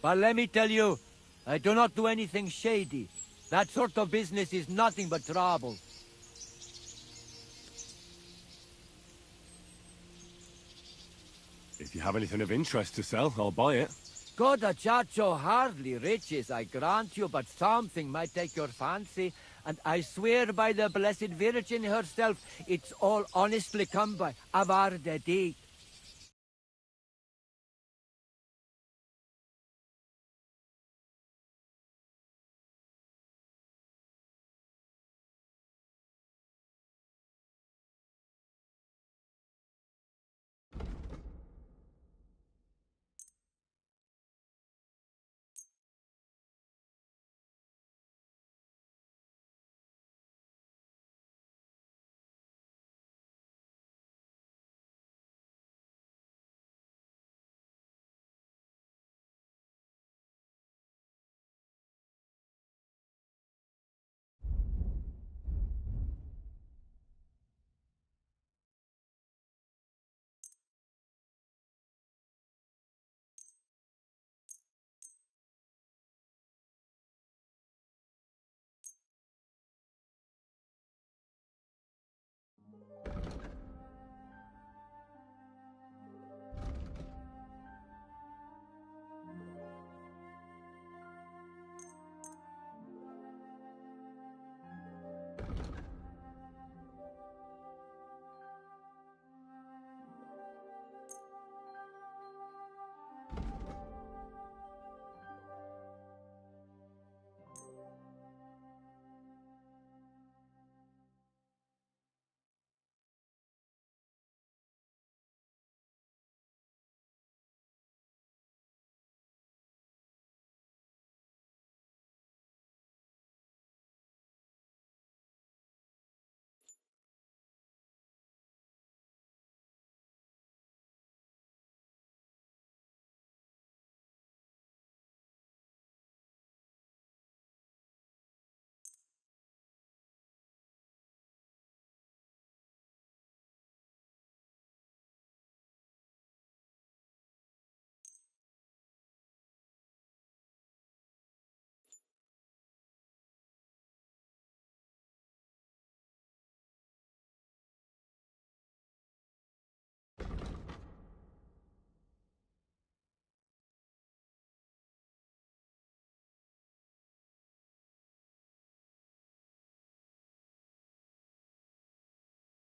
Speaker 11: But let me tell you, I do not do anything shady. That sort of business is nothing but trouble.
Speaker 5: If you have anything of interest to sell, I'll buy it.
Speaker 11: Koda Chacho, hardly riches, I grant you, but something might take your fancy. And I swear by the Blessed Virgin herself, it's all honestly come by. Avar de deed.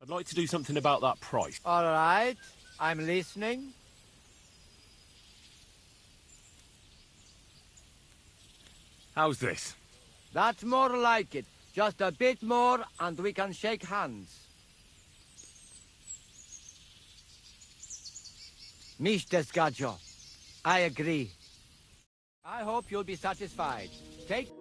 Speaker 5: I'd like to do something about that price.
Speaker 11: All right, I'm listening.
Speaker 5: How's this?
Speaker 11: That's more like it. Just a bit more, and we can shake hands. Mr. Scagio, I agree. I hope you'll be satisfied. Take...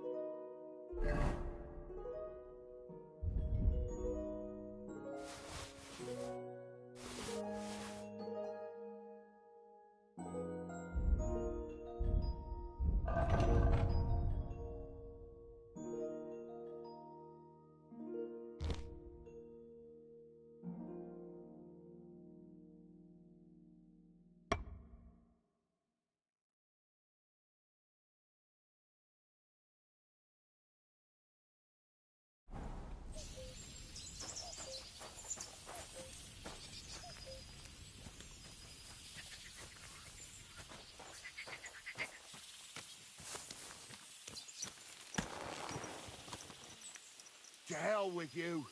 Speaker 8: To hell with you.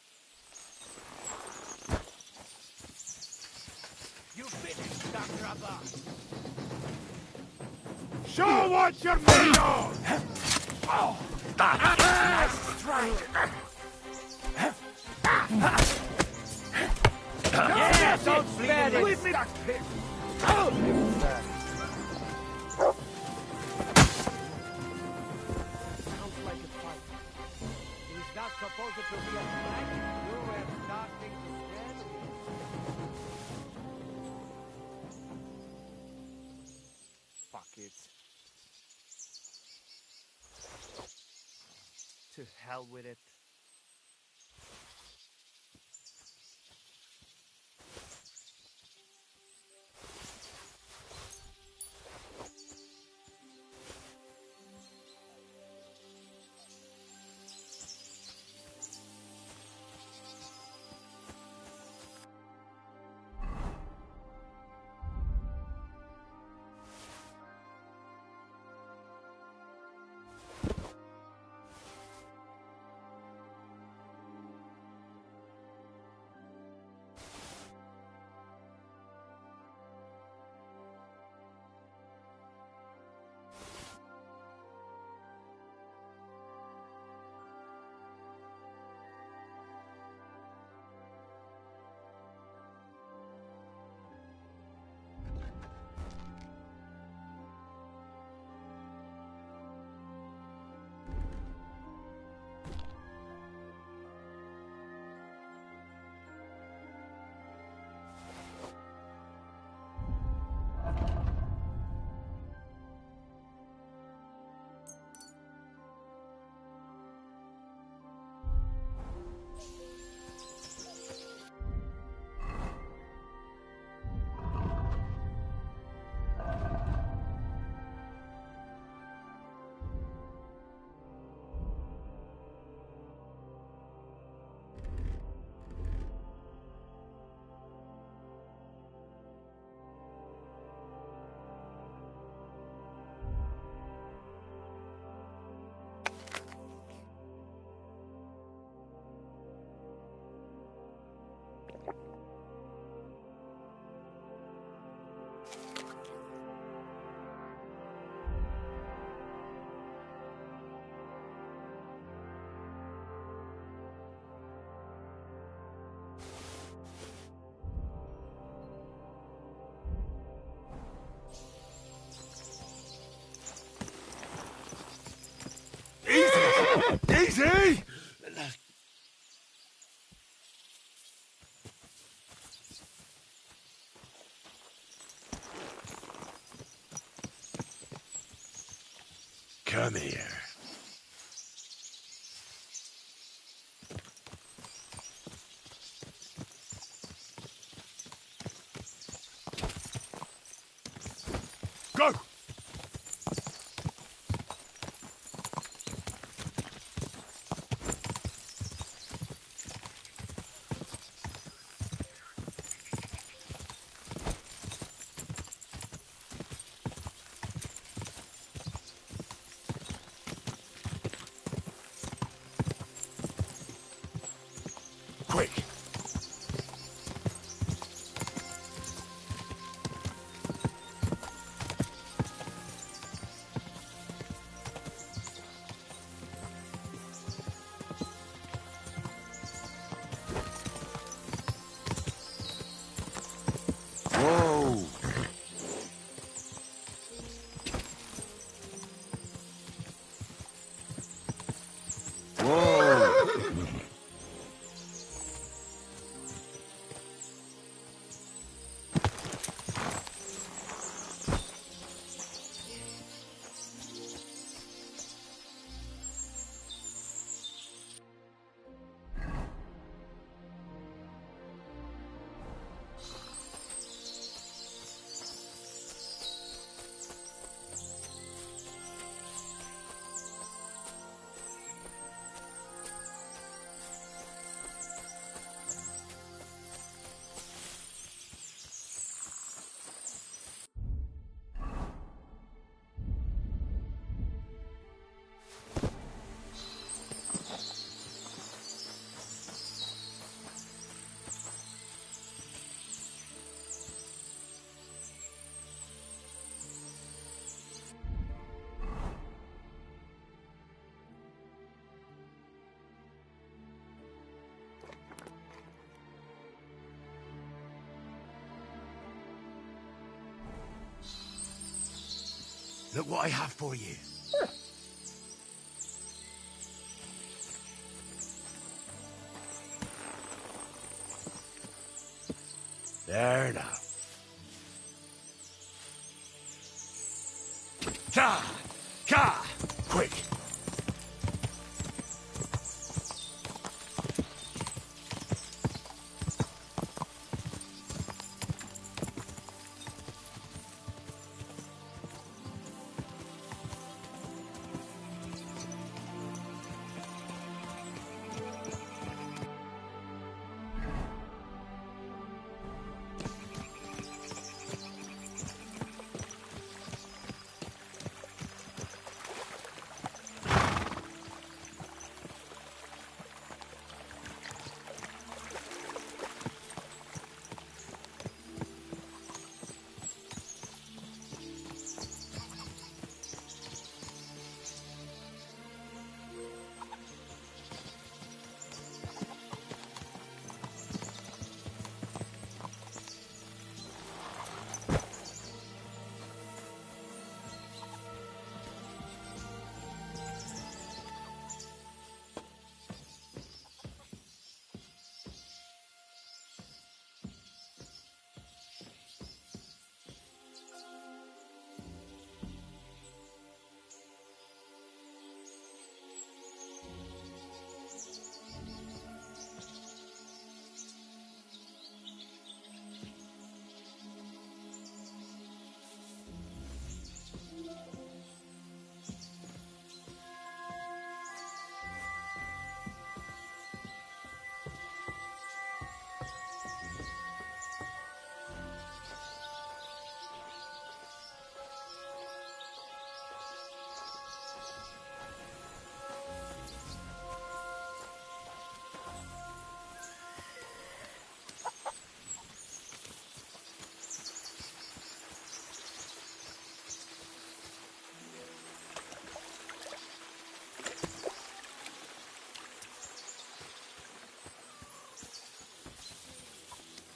Speaker 11: You finished, Dr. Abba.
Speaker 1: Show what you're made of! Oh, nice strike!
Speaker 11: Yeah, don't spare it!
Speaker 1: Leave me that pit!
Speaker 11: Sounds like a fight. Is that supposed to be a flag? You were starting to scare me.
Speaker 8: Fuck it. To hell with it.
Speaker 5: Easy! Come here. Go! Quick!
Speaker 13: Look what I have for you. There now. Ka! Ka! Quick!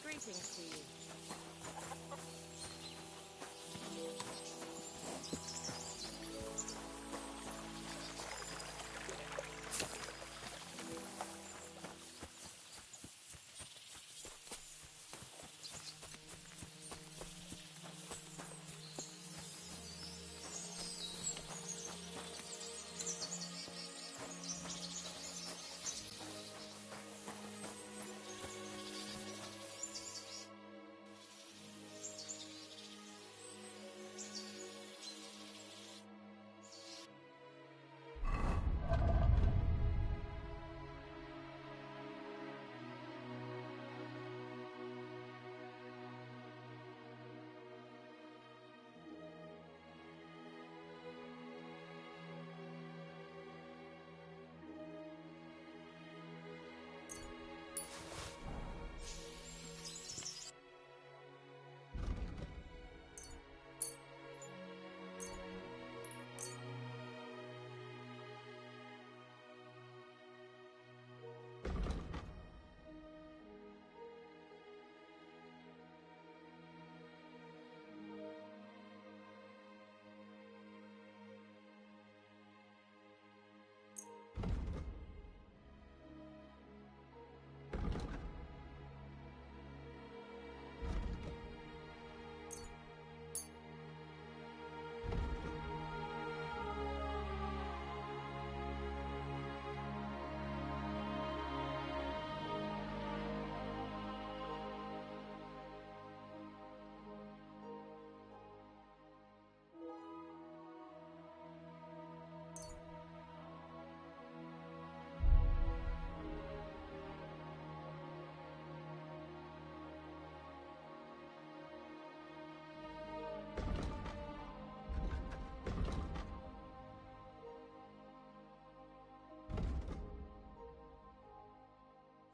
Speaker 12: Greetings to you.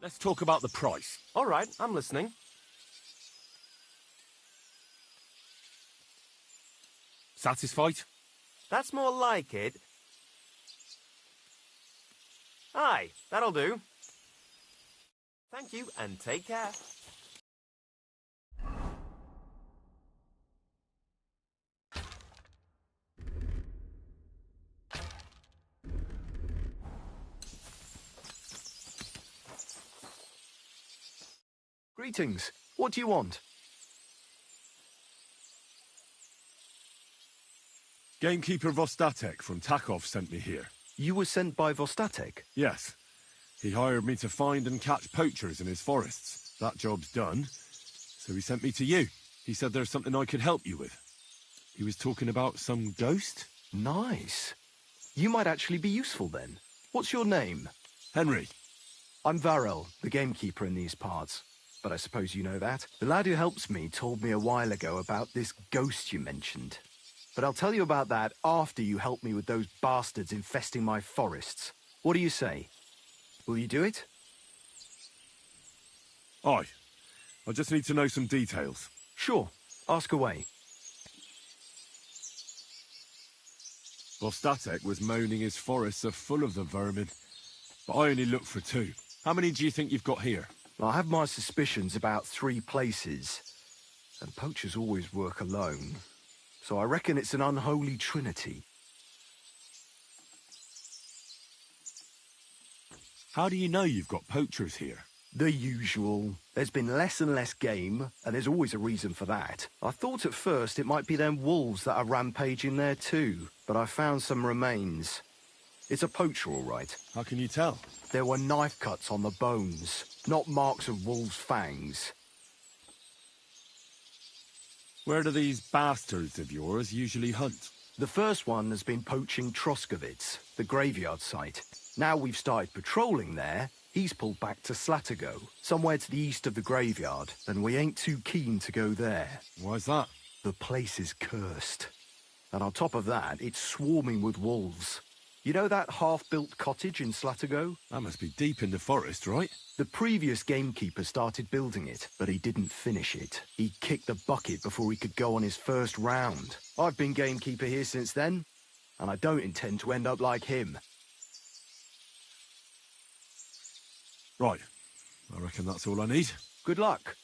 Speaker 10: Let's talk about the price.
Speaker 8: All right, I'm listening.
Speaker 10: Satisfied?
Speaker 8: That's more like it. Aye, that'll do. Thank you, and take care.
Speaker 3: Greetings. What do you want?
Speaker 5: Gamekeeper Vostatek from Takov sent me here.
Speaker 3: You were sent by Vostatek?
Speaker 5: Yes. He hired me to find and catch poachers in his forests. That job's done, so he sent me to you. He said there's something I could help you with. He was talking about some ghost?
Speaker 3: Nice. You might actually be useful then. What's your name?
Speaker 5: Henry.
Speaker 3: I'm Varel, the gamekeeper in these parts. But I suppose you know that. The lad who helps me told me a while ago about this ghost you mentioned. But I'll tell you about that after you help me with those bastards infesting my forests. What do you say? Will you do it?
Speaker 5: Aye. I just need to know some details.
Speaker 3: Sure. Ask away.
Speaker 5: Vostatek was moaning his forests are full of the vermin, but I only looked for 2. How many do you think you've got here?
Speaker 3: I have my suspicions about 3 places, and poachers always work alone. So I reckon it's an unholy trinity.
Speaker 5: How do you know you've got poachers here?
Speaker 3: The usual. There's been less and less game, and there's always a reason for that. I thought at first it might be them wolves that are rampaging there too, but I found some remains. It's a poacher, all right.
Speaker 5: How can you tell?
Speaker 3: There were knife cuts on the bones, not marks of wolves' fangs.
Speaker 5: Where do these bastards of yours usually hunt?
Speaker 3: The first one has been poaching Troskovitz, the graveyard site. Now we've started patrolling there, he's pulled back to Slatigo, somewhere to the east of the graveyard, and we ain't too keen to go there.
Speaker 5: Why's that?
Speaker 3: The place is cursed. And on top of that, it's swarming with wolves. You know that half-built cottage in Slatigo?
Speaker 5: That must be deep in the forest, right?
Speaker 3: The previous gamekeeper started building it, but he didn't finish it. He kicked the bucket before he could go on his first round. I've been gamekeeper here since then, and I don't intend to end up like him.
Speaker 5: Right. I reckon that's all I need.
Speaker 3: Good luck.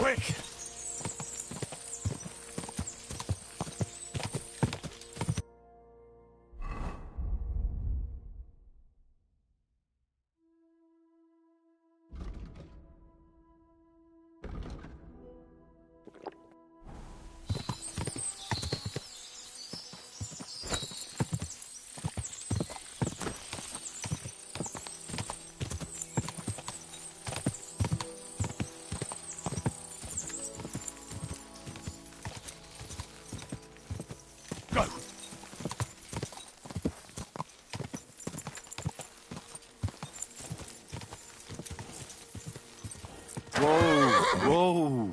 Speaker 13: Quick! Go!
Speaker 5: Whoa! Whoa!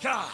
Speaker 13: God!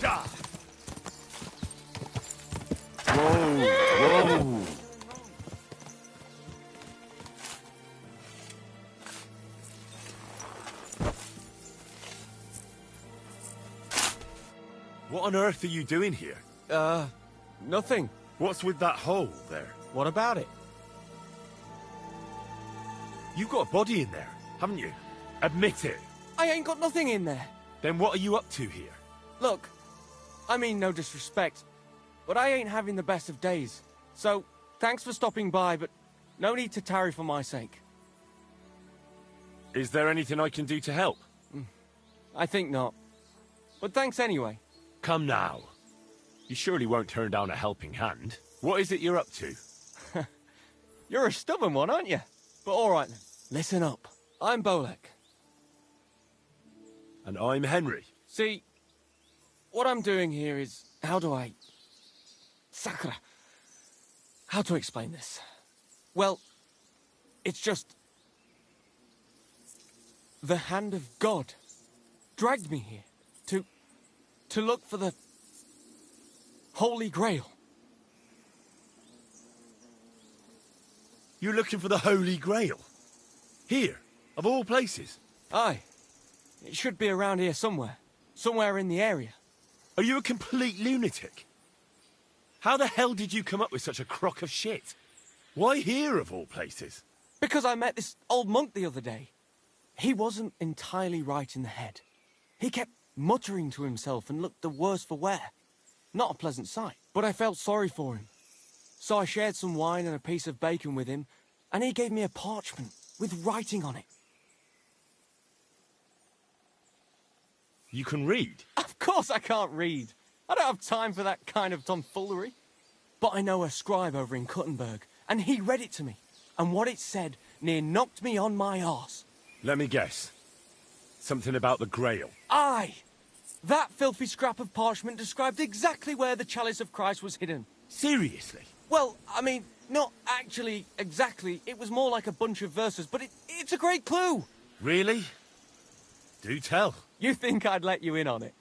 Speaker 5: God! Whoa! Whoa! What on earth are you doing here?
Speaker 10: Nothing.
Speaker 5: What's with that hole there?
Speaker 10: What about it?
Speaker 5: You've got a body in there, haven't you? Admit it.
Speaker 10: I ain't got nothing in there.
Speaker 5: Then what are you up to here?
Speaker 10: Look, I mean no disrespect, but I ain't having the best of days. So, thanks for stopping by, but No need to tarry for my sake.
Speaker 5: Is there anything I can do to help?
Speaker 10: I think not. But thanks anyway.
Speaker 5: Come now. You surely won't turn down a helping hand. What is it you're up to?
Speaker 10: You're a stubborn one, aren't you? But all right then. Listen up. I'm Bolek.
Speaker 5: And I'm Henry.
Speaker 10: See, what I'm doing here is... How do I... Sakura. How to explain this? Well, it's just... The hand of God dragged me here to look for the Holy Grail.
Speaker 5: You're looking for the Holy Grail? Here, of all places?
Speaker 10: Aye. It should be around here somewhere. Somewhere in the area.
Speaker 5: Are you a complete lunatic? How the hell did you come up with such a crock of shit? Why here, of all places?
Speaker 10: Because I met this old monk the other day. He wasn't entirely right in the head. He kept muttering to himself and looked the worse for wear. Not a pleasant sight, but I felt sorry for him. So I shared some wine and a piece of bacon with him, and he gave me a parchment with writing on it.
Speaker 5: You can read?
Speaker 10: Of course I can't read. I don't have time for that kind of tomfoolery. But I know a scribe over in Kuttenberg, and he read it to me. And what it said near knocked me on my arse.
Speaker 5: Let me guess. Something about the Grail.
Speaker 10: Aye! That filthy scrap of parchment described exactly where the chalice of Christ was hidden.
Speaker 5: Seriously?
Speaker 10: Well, I mean, not actually exactly. It was more like a bunch of verses, but it's a great clue.
Speaker 5: Really? Do tell.
Speaker 10: You think I'd let you in on it?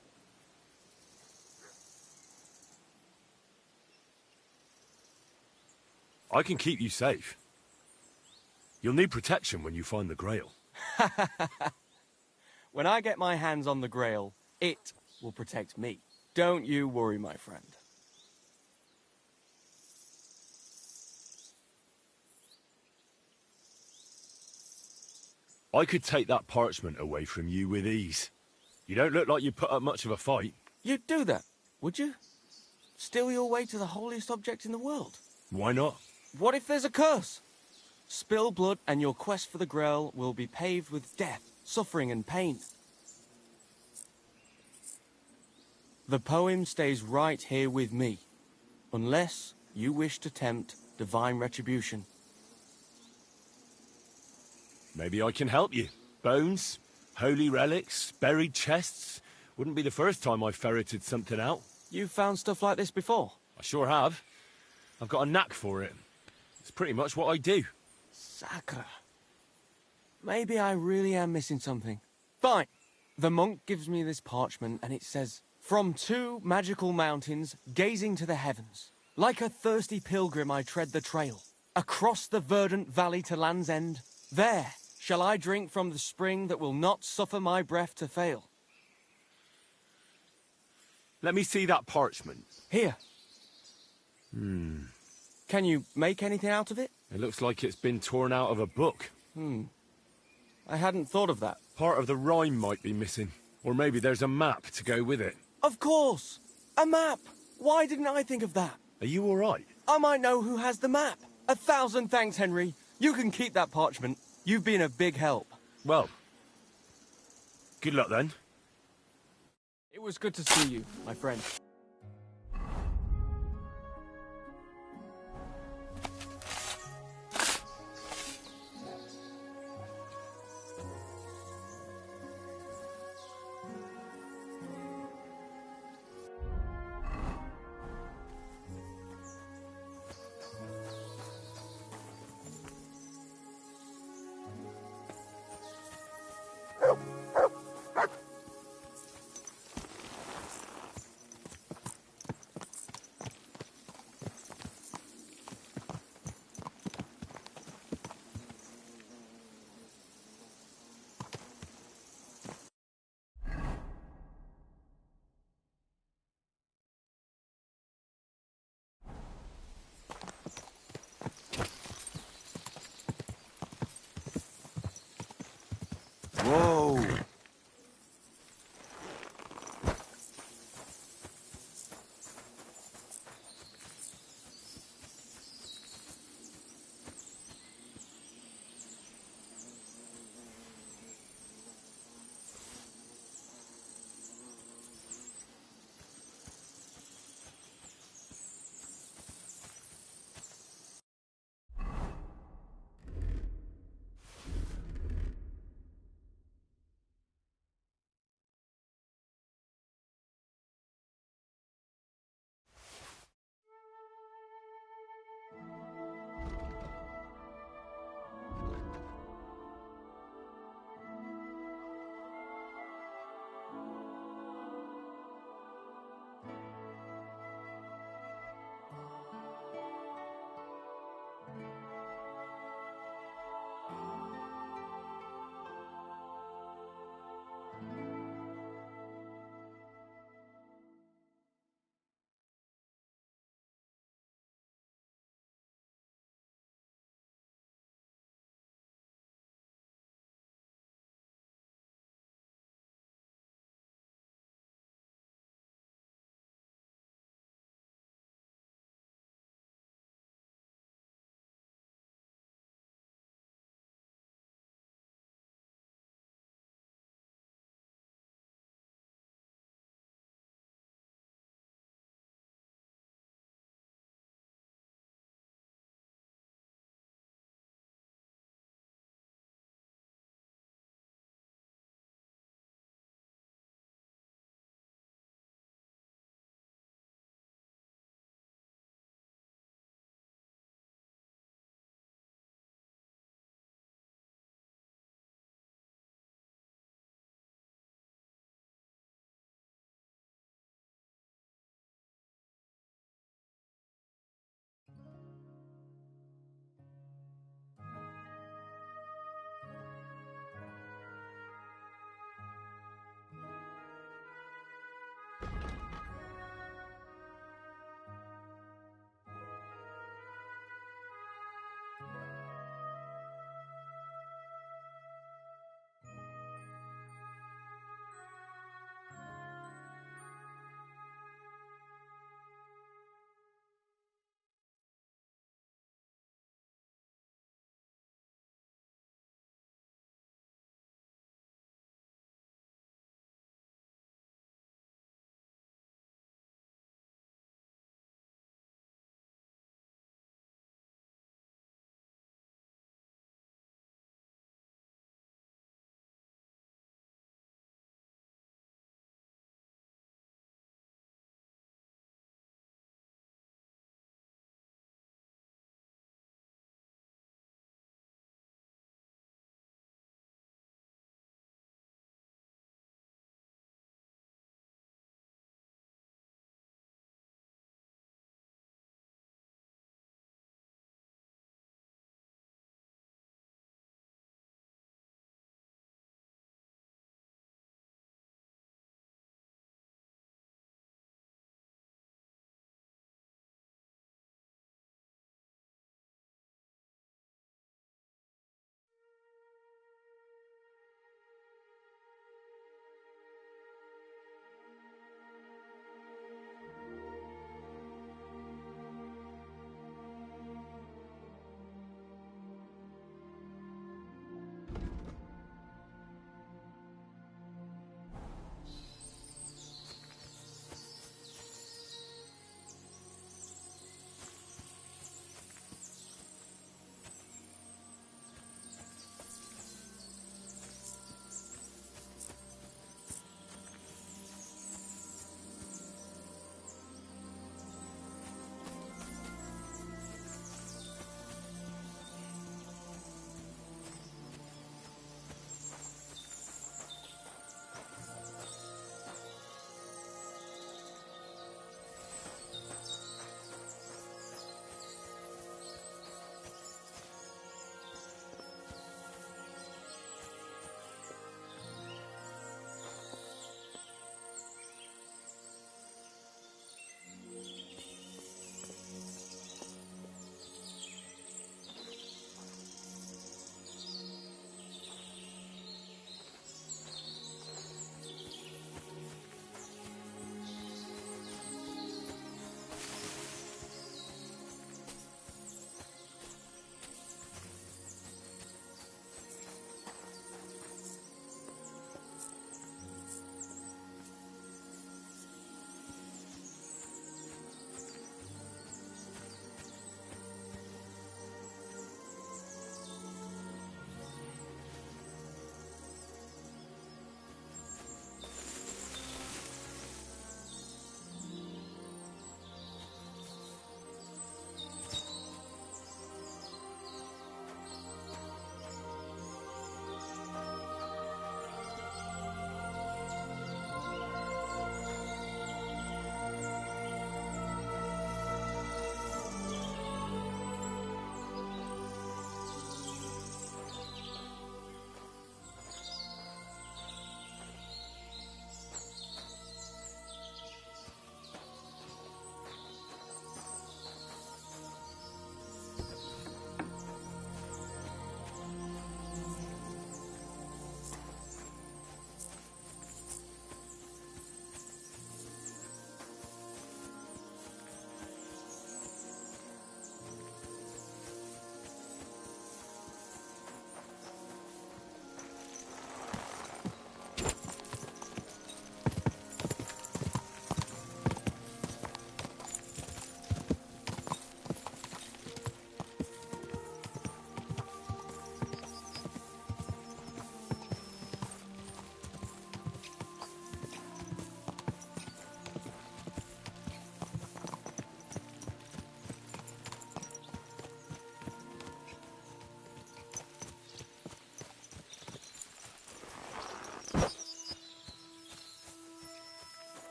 Speaker 5: I can keep you safe. You'll need protection when you find the Grail.
Speaker 10: When I get my hands on the Grail, it will protect me. Don't you worry, my friend.
Speaker 5: I could take that parchment away from you with ease. You don't look like you put up much of a fight.
Speaker 10: You'd do that, would you? Steal your way to the holiest object in the world?
Speaker 5: Why not?
Speaker 10: What if there's a curse? Spill blood and your quest for the Grail will be paved with death, suffering and pain. The poem stays right here with me, unless you wish to tempt divine retribution.
Speaker 5: Maybe I can help you. Bones, holy relics, buried chests. Wouldn't be the first time I ferreted something out.
Speaker 10: You've found stuff like this before?
Speaker 5: I sure have. I've got a knack for it. It's pretty much what I do.
Speaker 10: Sakura. Maybe I really am missing something. Fine. The monk gives me this parchment and it says, "From two magical mountains, gazing to the heavens. Like a thirsty pilgrim I tread the trail. Across the verdant valley to Land's End. There shall I drink from the spring that will not suffer my breath to fail."
Speaker 5: Let me see that parchment.
Speaker 10: Here. Can you make anything out of it?
Speaker 5: It looks like it's been torn out of a book.
Speaker 10: I hadn't thought of that.
Speaker 5: Part of the rhyme might be missing. Or maybe there's a map to go with it.
Speaker 10: Of course! A map! Why didn't I think of that?
Speaker 5: Are you all right?
Speaker 10: I might know who has the map. 1,000 thanks, Henry. You can keep that parchment. You've been a big help.
Speaker 5: Well, good luck then.
Speaker 10: It was good to see you, my friend.
Speaker 5: Whoa!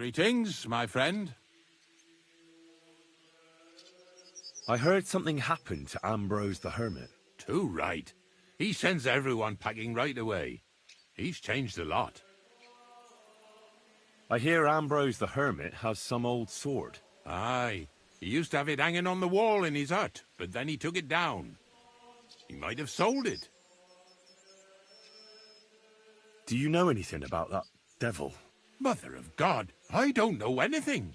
Speaker 14: Greetings, my friend.
Speaker 5: I heard something happened to Ambrose the Hermit.
Speaker 14: Too right. He sends everyone packing right away. He's changed a lot.
Speaker 5: I hear Ambrose the Hermit has some old sword.
Speaker 14: Aye. He used to have it hanging on the wall in his hut, but then he took it down. He might have sold it.
Speaker 5: Do you know anything about that devil?
Speaker 14: Mother of God, I don't know anything.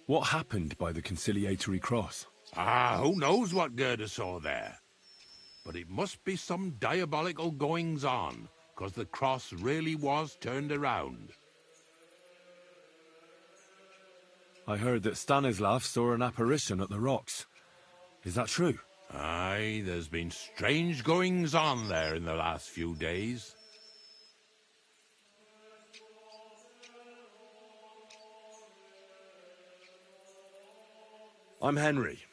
Speaker 5: What happened by the conciliatory cross?
Speaker 14: Ah, who knows what Gerda saw there? But it must be some diabolical goings-on, 'cause the cross really was turned around.
Speaker 5: I heard that Stanislav saw an apparition at the rocks. Is that true?
Speaker 14: Aye, there's been strange goings-on there in the last few days.
Speaker 5: I'm Henry.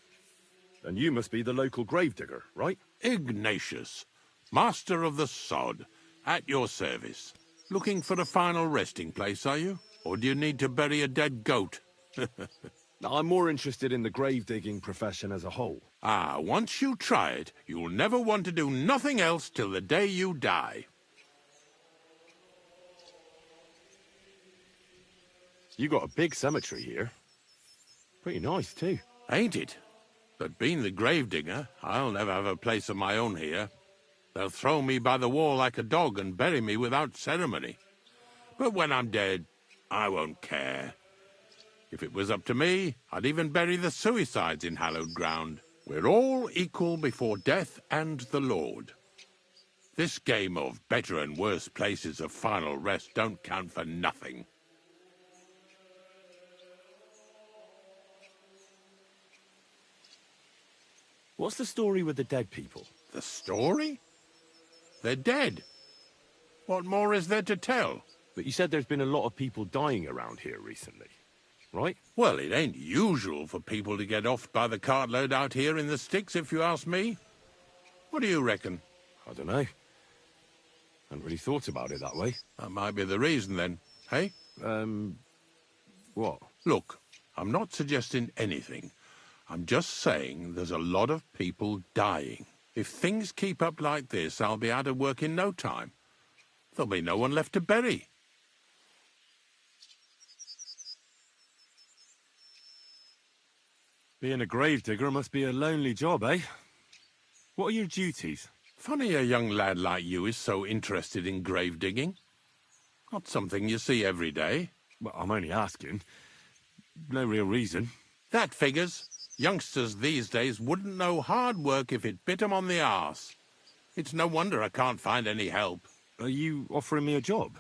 Speaker 5: And you must be the local gravedigger, right?
Speaker 14: Ignatius, master of the sod, at your service. Looking for a final resting place, are you? Or do you need to bury a dead goat?
Speaker 5: I'm more interested in the grave-digging profession as a whole.
Speaker 14: Ah, once you try it, you'll never want to do nothing else till the day you die.
Speaker 5: You got a big cemetery here. Pretty nice, too.
Speaker 14: Ain't it? But being the gravedigger, I'll never have a place of my own here. They'll throw me by the wall like a dog and bury me without ceremony. But when I'm dead, I won't care. If it was up to me, I'd even bury the suicides in hallowed ground. We're all equal before death and the Lord. This game of better and worse places of final rest don't count for nothing.
Speaker 5: What's the story with the dead people?
Speaker 14: The story? They're dead. What more is there to tell?
Speaker 5: But you said there's been a lot of people dying around here recently, right?
Speaker 14: Well, it ain't usual for people to get offed by the cartload out here in the sticks, if you ask me. What do you reckon?
Speaker 5: I don't know. Hadn't really thought about it that way.
Speaker 14: That might be the reason, then. Hey?
Speaker 5: What?
Speaker 14: Look, I'm not suggesting anything. I'm just saying there's a lot of people dying. If things keep up like this, I'll be out of work in no time. There'll be no one left to bury.
Speaker 5: Being a gravedigger must be a lonely job, eh? What are your duties?
Speaker 14: Funny a young lad like you is so interested in grave digging. Not something you see every day.
Speaker 5: Well, I'm only asking. No real reason.
Speaker 14: That figures. Youngsters these days wouldn't know hard work if it bit 'em on the arse. It's no wonder I can't find any help.
Speaker 5: Are you offering me a job?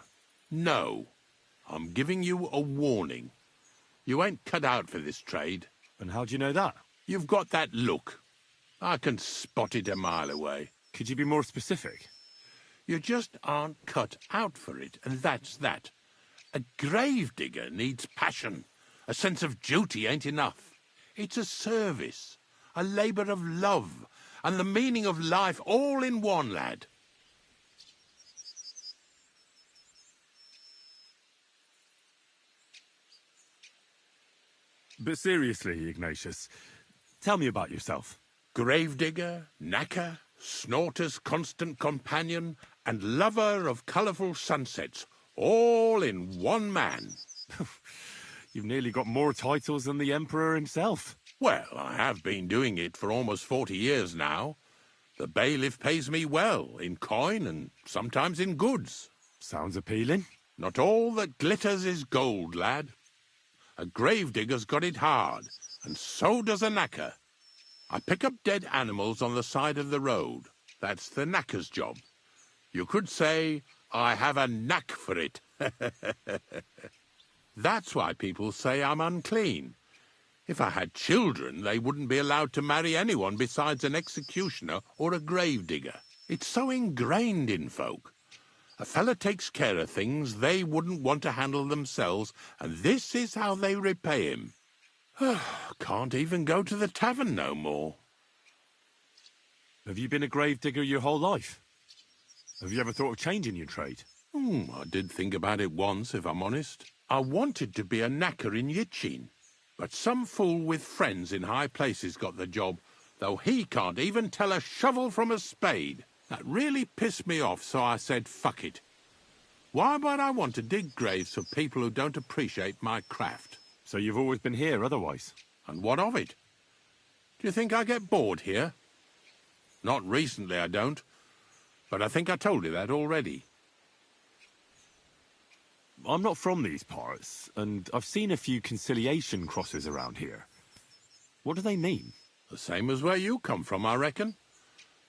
Speaker 14: No. I'm giving you a warning. You ain't cut out for this trade.
Speaker 5: And how do you know that?
Speaker 14: You've got that look. I can spot it a mile away.
Speaker 5: Could you be more specific?
Speaker 14: You just aren't cut out for it, and that's that. A gravedigger needs passion. A sense of duty ain't enough. It's a service, a labour of love, and the meaning of life all in one, lad.
Speaker 5: But seriously, Ignatius, tell me about yourself.
Speaker 14: Gravedigger, knacker, snorter's constant companion, and lover of colourful sunsets, all in one man.
Speaker 5: You've nearly got more titles than the Emperor himself.
Speaker 14: Well, I have been doing it for almost 40 years now. The bailiff pays me well, in coin and sometimes in goods.
Speaker 5: Sounds appealing.
Speaker 14: Not all that glitters is gold, lad. A gravedigger's got it hard, and so does a knacker. I pick up dead animals on the side of the road. That's the knacker's job. You could say, I have a knack for it. That's why people say I'm unclean. If I had children, they wouldn't be allowed to marry anyone besides an executioner or a gravedigger. It's so ingrained in folk. A fella takes care of things they wouldn't want to handle themselves, and this is how they repay him. Can't even go to the tavern no more.
Speaker 5: Have you been a gravedigger your whole life? Have you ever thought of changing your trade?
Speaker 14: I did think about it once, if I'm honest. I wanted to be a knacker in Yitchin, but some fool with friends in high places got the job, though he can't even tell a shovel from a spade. That really pissed me off, so I said, fuck it. Why would I want to dig graves for people who don't appreciate my craft?
Speaker 5: So you've always been here otherwise?
Speaker 14: And what of it? Do you think I get bored here? Not recently, I don't. But I think I told you that already.
Speaker 5: I'm not from these parts, and I've seen a few conciliation crosses around here. What do they mean?
Speaker 14: The same as where you come from, I reckon.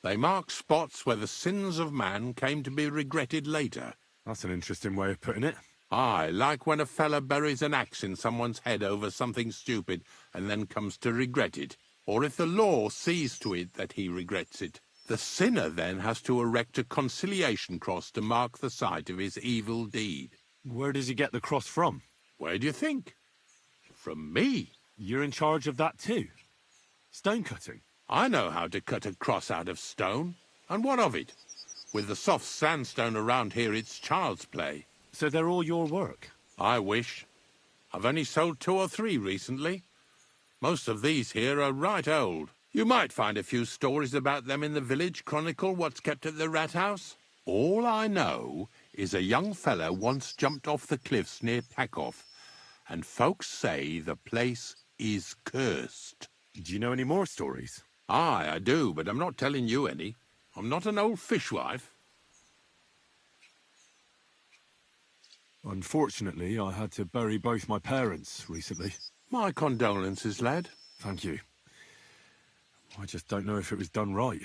Speaker 14: They mark spots where the sins of man came to be regretted later.
Speaker 5: That's an interesting way of putting it.
Speaker 14: Aye, like when a fella buries an axe in someone's head over something stupid and then comes to regret it. Or if the law sees to it that he regrets it. The sinner then has to erect a conciliation cross to mark the site of his evil deed.
Speaker 5: Where does he get the cross from?
Speaker 14: Where do you think? From me.
Speaker 5: You're in charge of that too? Stone cutting?
Speaker 14: I know how to cut a cross out of stone. And what of it? With the soft sandstone around here, it's child's play.
Speaker 5: So they're all your work?
Speaker 14: I wish. I've only sold 2 or 3 recently. Most of these here are right old. You might find a few stories about them in the village chronicle what's kept at the rat house. All I know is a young fella once jumped off the cliffs near Takoff, and folks say the place is cursed.
Speaker 5: Do you know any more stories?
Speaker 14: Aye, I do, but I'm not telling you any. I'm not an old fishwife.
Speaker 5: Unfortunately, I had to bury both my parents recently.
Speaker 14: My condolences, lad.
Speaker 5: Thank you. I just don't know if it was done right.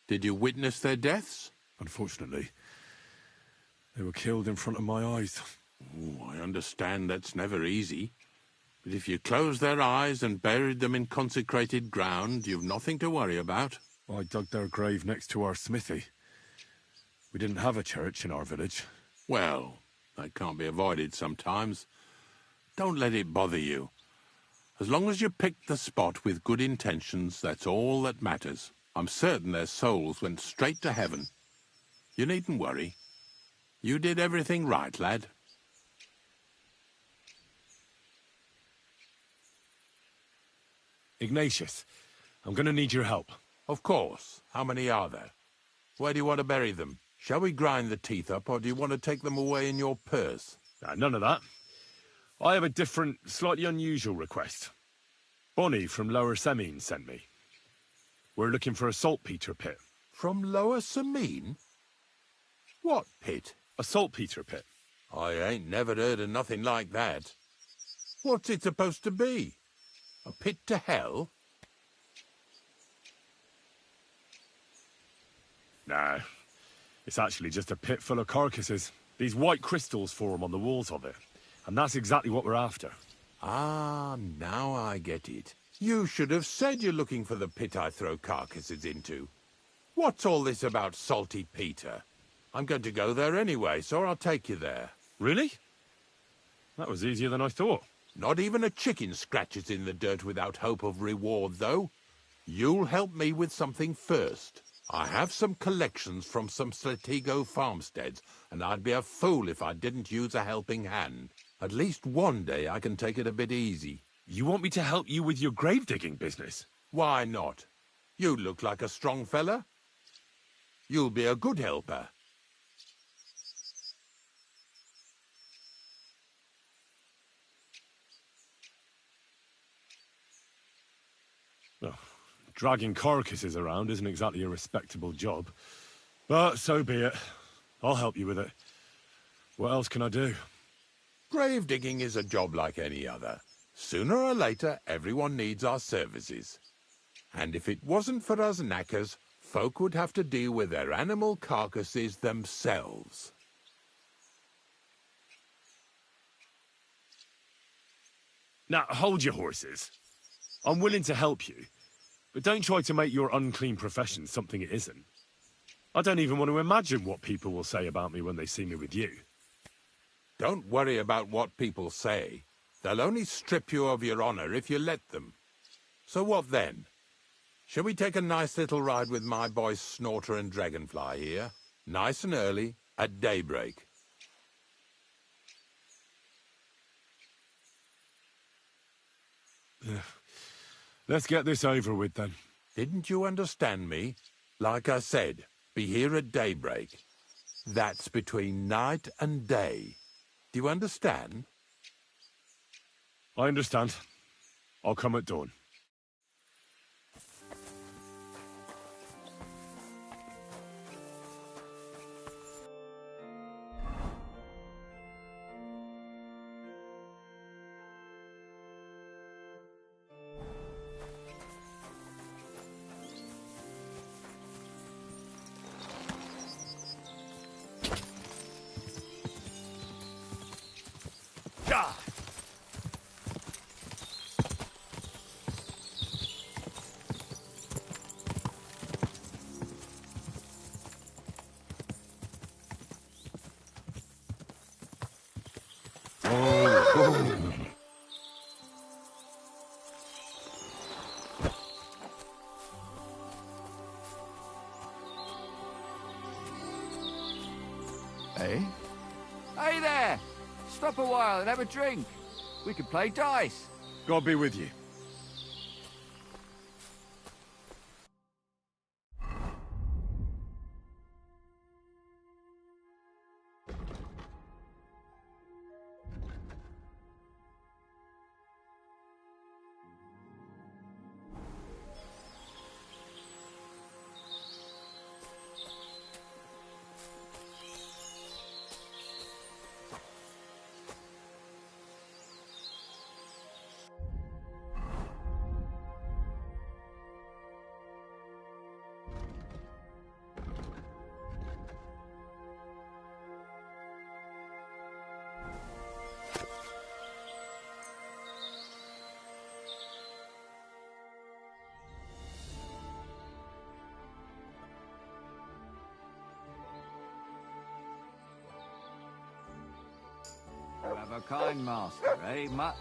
Speaker 14: Did you witness their deaths?
Speaker 5: Unfortunately. They were killed in front of my eyes.
Speaker 14: Oh, I understand that's never easy. But if you closed their eyes and buried them in consecrated ground, you've nothing to worry about.
Speaker 5: I dug their grave next to our smithy. We didn't have a church in our village.
Speaker 14: Well, that can't be avoided sometimes. Don't let it bother you. As long as you picked the spot with good intentions, that's all that matters. I'm certain their souls went straight to heaven. You needn't worry. You did everything right, lad.
Speaker 5: Ignatius, I'm going to need your help.
Speaker 14: Of course. How many are there? Where do you want to bury them? Shall we grind the teeth up, or do you want to take them away in your purse?
Speaker 5: None of that. I have a different, slightly unusual request. Bonnie from Lower Semine sent me. We're looking for a saltpeter pit.
Speaker 14: From Lower Semine? What pit?
Speaker 5: A saltpeter pit.
Speaker 14: I ain't never heard of nothing like that. What's it supposed to be? A pit to hell?
Speaker 5: No. It's actually just a pit full of carcasses. These white crystals form on the walls of it. And that's exactly what we're after.
Speaker 14: Ah, now I get it. You should have said you're looking for the pit I throw carcasses into. What's all this about Salty Peter? I'm going to go there anyway, so I'll take you there.
Speaker 5: Really? That was easier than I thought.
Speaker 14: Not even a chicken scratches in the dirt without hope of reward, though. You'll help me with something first. I have some collections from some Stratego farmsteads, and I'd be a fool if I didn't use a helping hand. At least one day I can take it a bit easy.
Speaker 5: You want me to help you with your grave-digging business?
Speaker 14: Why not? You look like a strong fella. You'll be a good helper.
Speaker 5: Well, dragging carcasses around isn't exactly a respectable job. But so be it. I'll help you with it. What else can I do?
Speaker 14: Grave digging is a job like any other. Sooner or later, everyone needs our services. And if it wasn't for us knackers, folk would have to deal with their animal carcasses themselves.
Speaker 5: Now, hold your horses. I'm willing to help you, but don't try to make your unclean profession something it isn't. I don't even want to imagine what people will say about me when they see me with you.
Speaker 14: Don't worry about what people say. They'll only strip you of your honor if you let them. So what then? Shall we take a nice little ride with my boys Snorter and Dragonfly here? Nice and early, at daybreak.
Speaker 5: Let's get this over with, then.
Speaker 14: Didn't you understand me? Like I said, be here at daybreak. That's between night and day. Do you understand?
Speaker 5: I understand. I'll come at dawn.
Speaker 11: Hey? Hey there! Stop a while and have a drink. We could play dice.
Speaker 5: God be with you.
Speaker 11: You have a kind master, eh, Mutt?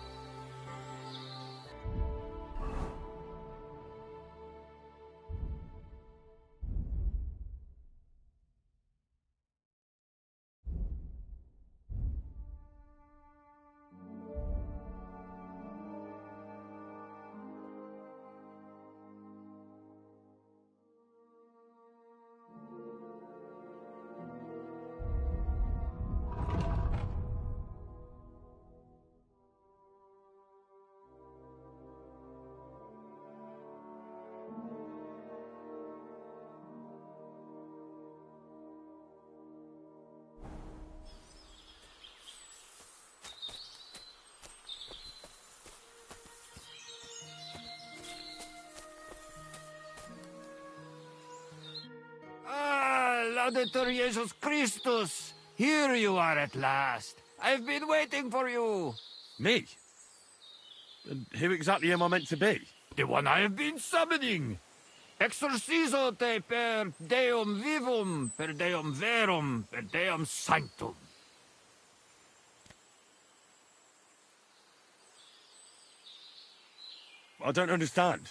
Speaker 11: Laudetur Jesus Christus! Here you are at last. I've been waiting for you.
Speaker 5: Me? And who exactly am I meant to be?
Speaker 11: The one I have been summoning. Exorcizo te per deum vivum, per deum verum, per deum sanctum.
Speaker 5: I don't understand.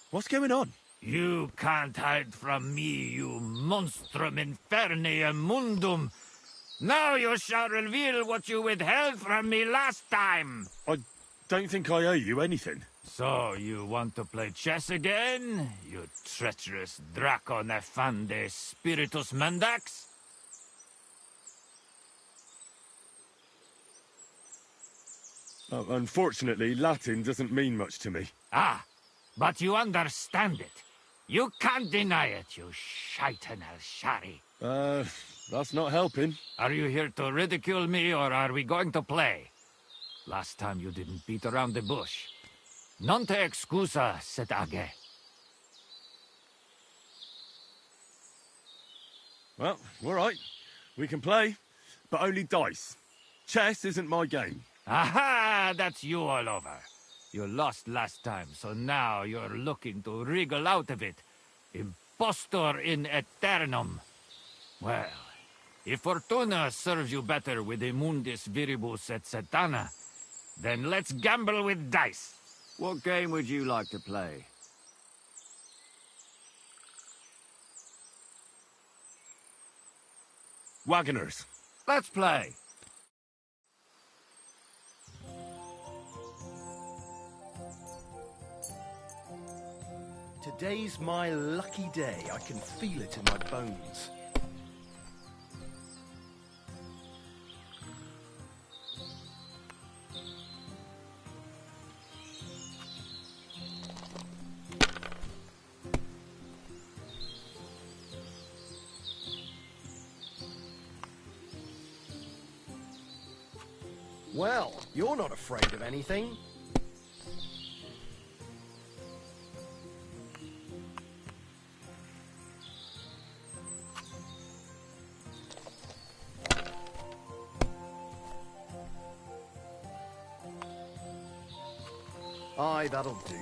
Speaker 5: What's going on?
Speaker 11: You can't hide from me, you monstrum infernae mundum. Now you shall reveal what you withheld from me last time.
Speaker 5: I don't think I owe you anything.
Speaker 11: So, you want to play chess again, you treacherous Draco Nefande Spiritus Mendax?
Speaker 5: Unfortunately, Latin doesn't mean much to me.
Speaker 11: Ah, but you understand it. You can't deny it, you shaitan al-shari.
Speaker 5: That's not helping.
Speaker 11: Are you here to ridicule me, or are we going to play? Last time you didn't beat around the bush. Non te excusa, set age.
Speaker 5: Well, all right. We can play, but only dice. Chess isn't my game.
Speaker 11: Aha! That's you all over. You lost last time, so now you're looking to wriggle out of it. Impostor in aeternum. Well, if Fortuna serves you better with Immundis Viribus et Satana, then let's gamble with dice.
Speaker 15: What game would you like to play?
Speaker 5: Wagoners.
Speaker 13: Let's play.
Speaker 3: Today's my lucky day. I can feel it in my bones. Well, you're not afraid of anything. Aye, that'll do.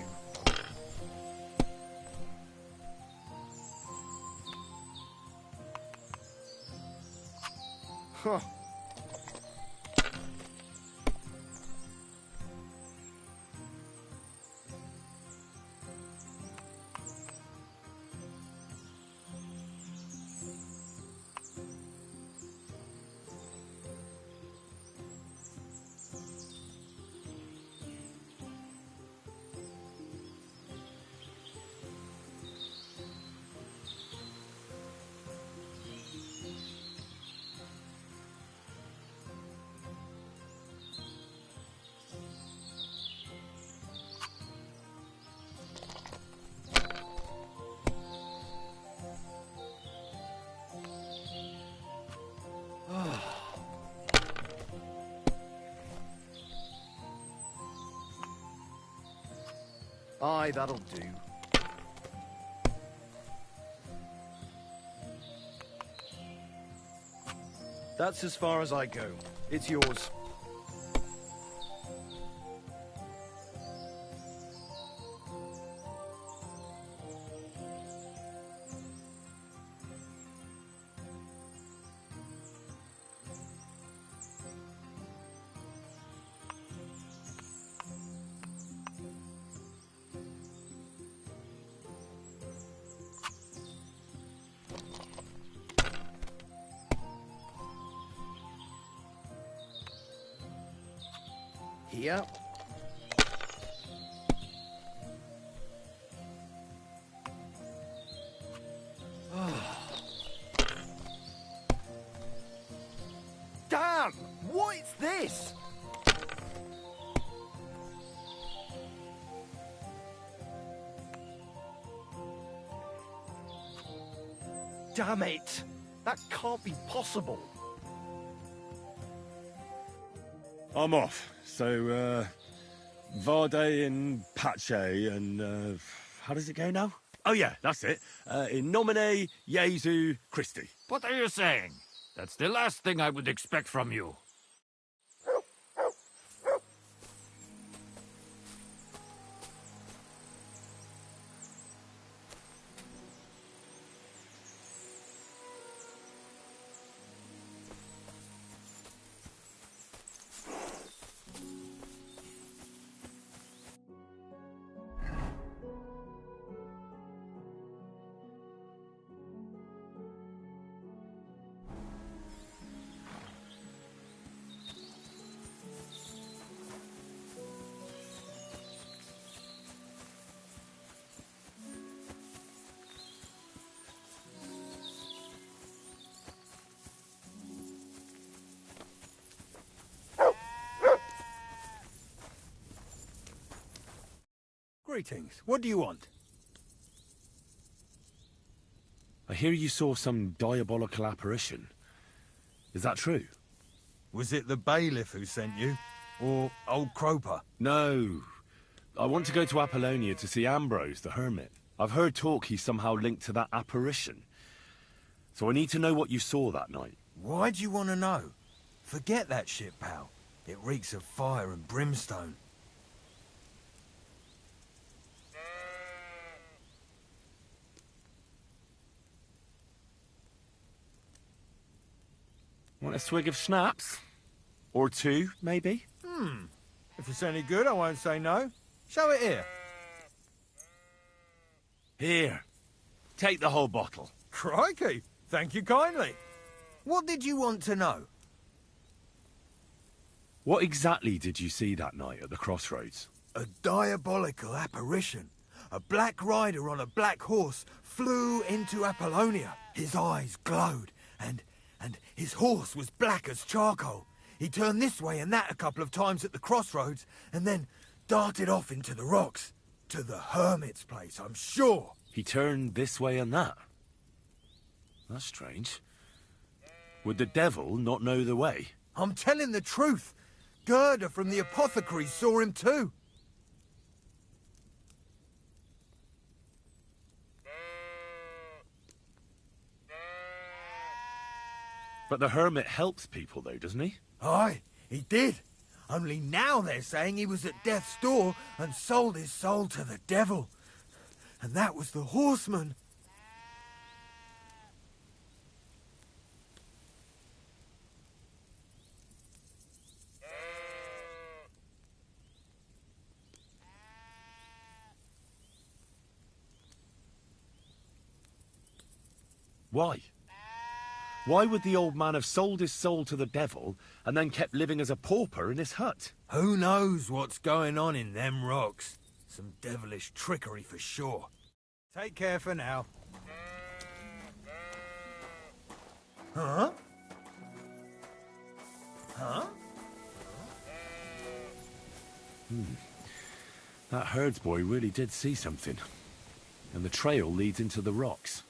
Speaker 3: Huh. Aye, that'll do. That's as far as I go. It's yours. Here. Damn! What's this? Damn it! That can't be possible.
Speaker 5: I'm off. So, Vade and Pace and, how does it go now? Oh yeah, that's it. In nomine Jesu Christi.
Speaker 13: What are you saying? That's the last thing I would expect from you.
Speaker 2: Greetings. What do you want?
Speaker 5: I hear you saw some diabolical apparition. Is that true?
Speaker 15: Was it the bailiff who sent you? Or old Croper?
Speaker 5: No. I want to go to Apollonia to see Ambrose, the hermit. I've heard talk he's somehow linked to that apparition. So I need to know what you saw that night.
Speaker 15: Why do you want to know? Forget that shit, pal. It reeks of fire and brimstone.
Speaker 5: Want a swig of schnapps? Or two, maybe?
Speaker 15: If it's any good, I won't say no. Show it here.
Speaker 5: Here. Take the whole bottle.
Speaker 15: Crikey. Thank you kindly. What did you want to know?
Speaker 5: What exactly did you see that night at the crossroads?
Speaker 15: A diabolical apparition. A black rider on a black horse flew into Apollonia. His eyes glowed, and his horse was black as charcoal. He turned this way and that a couple of times at the crossroads, and then darted off into the rocks. To the hermit's place, I'm sure.
Speaker 5: He turned this way and that? That's strange. Would the devil not know the way?
Speaker 15: I'm telling the truth. Gerda from the apothecary saw him too.
Speaker 5: But the hermit helps people though, doesn't he?
Speaker 15: Aye, he did. Only now they're saying he was at death's door and sold his soul to the devil. And that was the horseman.
Speaker 5: Why? Why would the old man have sold his soul to the devil and then kept living as a pauper in his hut?
Speaker 15: Who knows what's going on in them rocks? Some devilish trickery for sure.
Speaker 2: Take care for now.
Speaker 15: Huh? Huh?
Speaker 5: That herdsboy really did see something. And the trail leads into the rocks.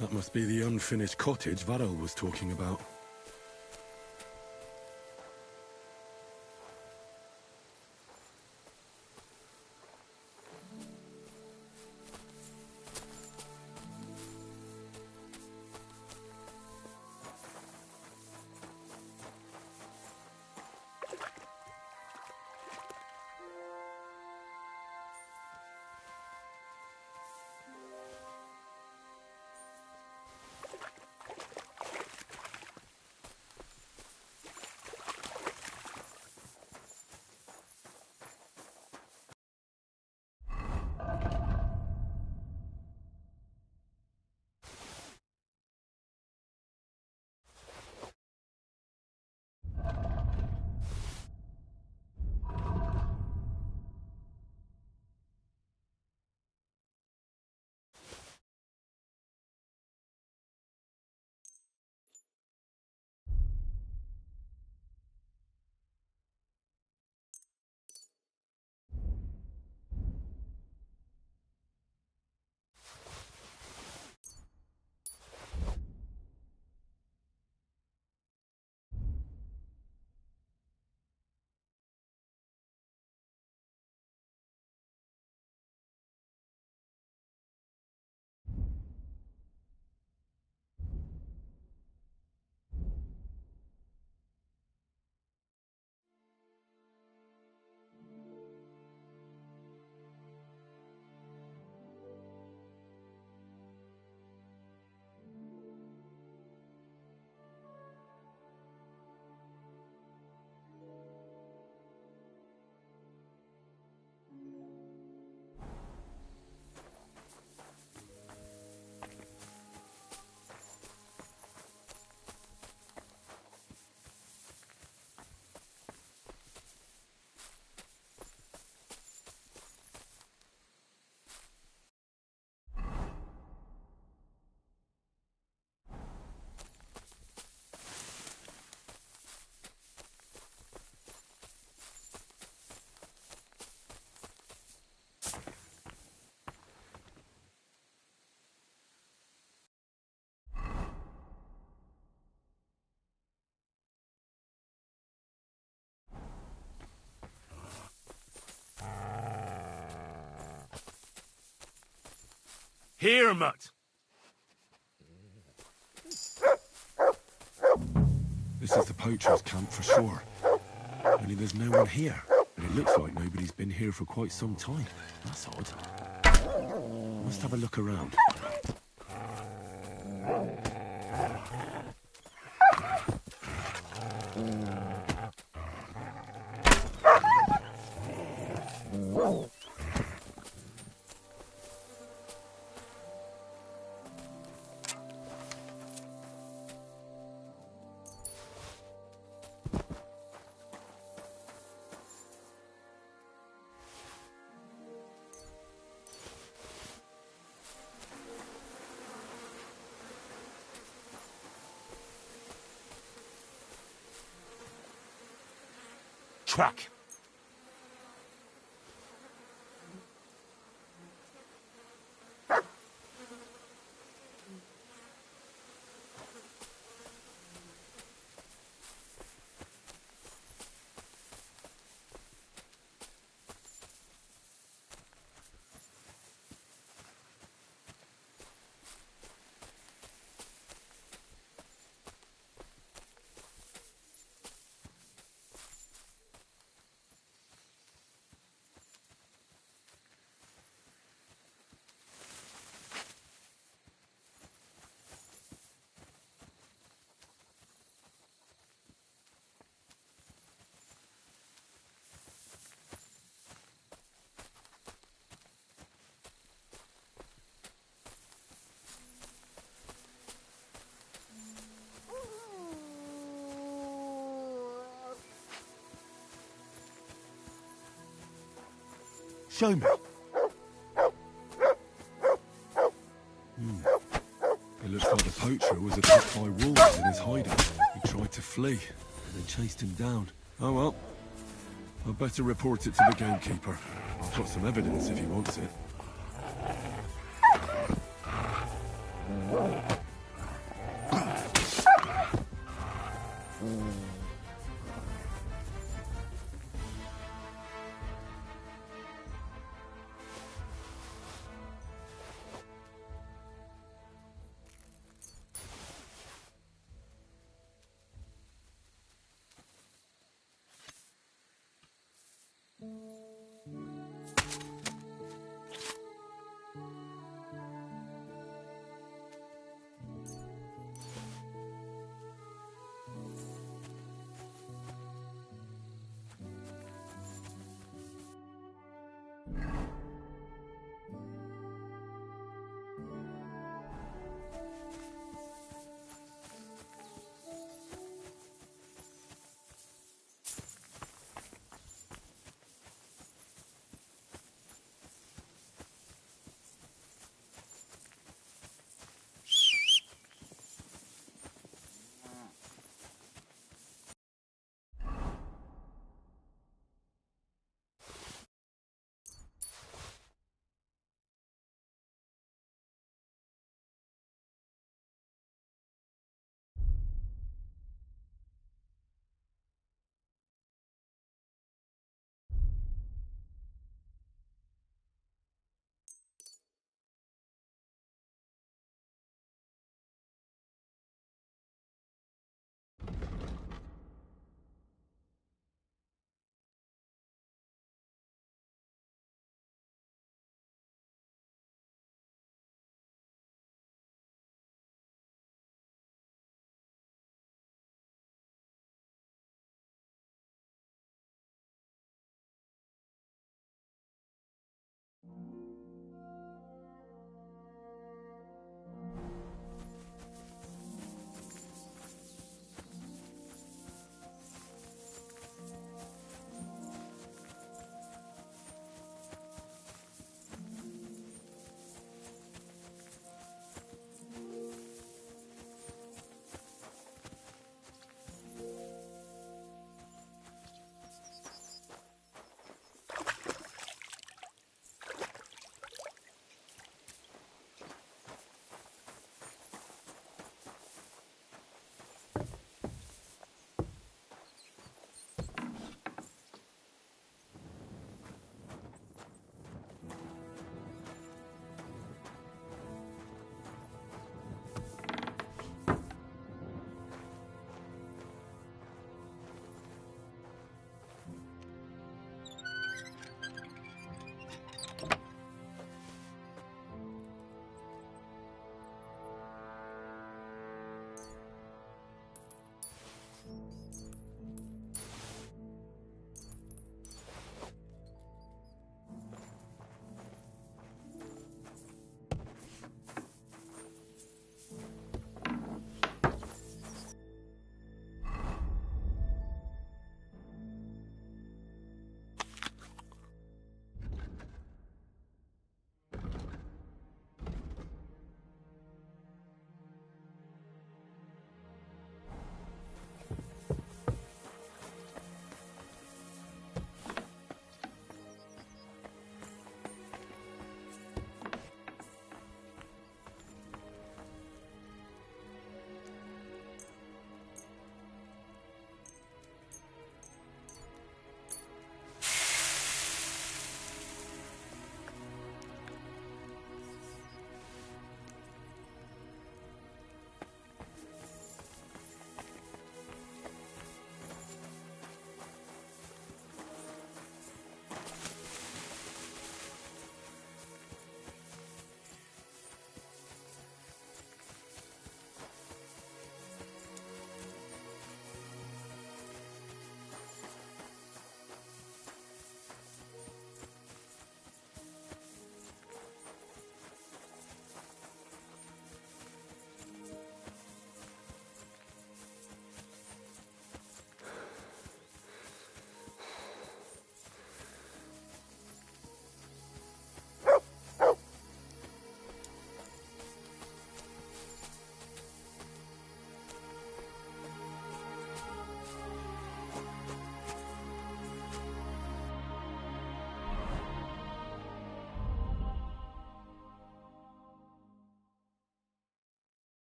Speaker 5: That must be the unfinished cottage Varel was talking about. Here, mutt! This is the poacher's camp for sure. Only there's no one here. And it looks like nobody's been here for quite some time. That's odd. Must have a look around. Track. Show me. It looks like the poacher was attacked by wolves in his hideout. He tried to flee, and they chased him down. Oh well. I'd better report it to the gamekeeper. I've got some evidence if he wants it.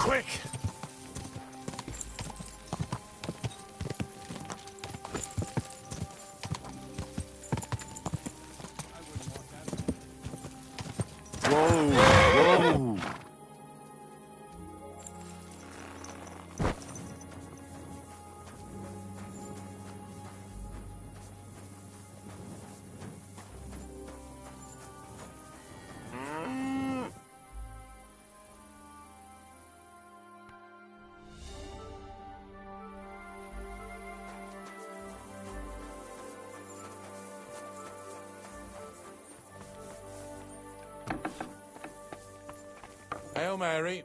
Speaker 5: quick! Whoa! Whoa!
Speaker 14: Hail Mary.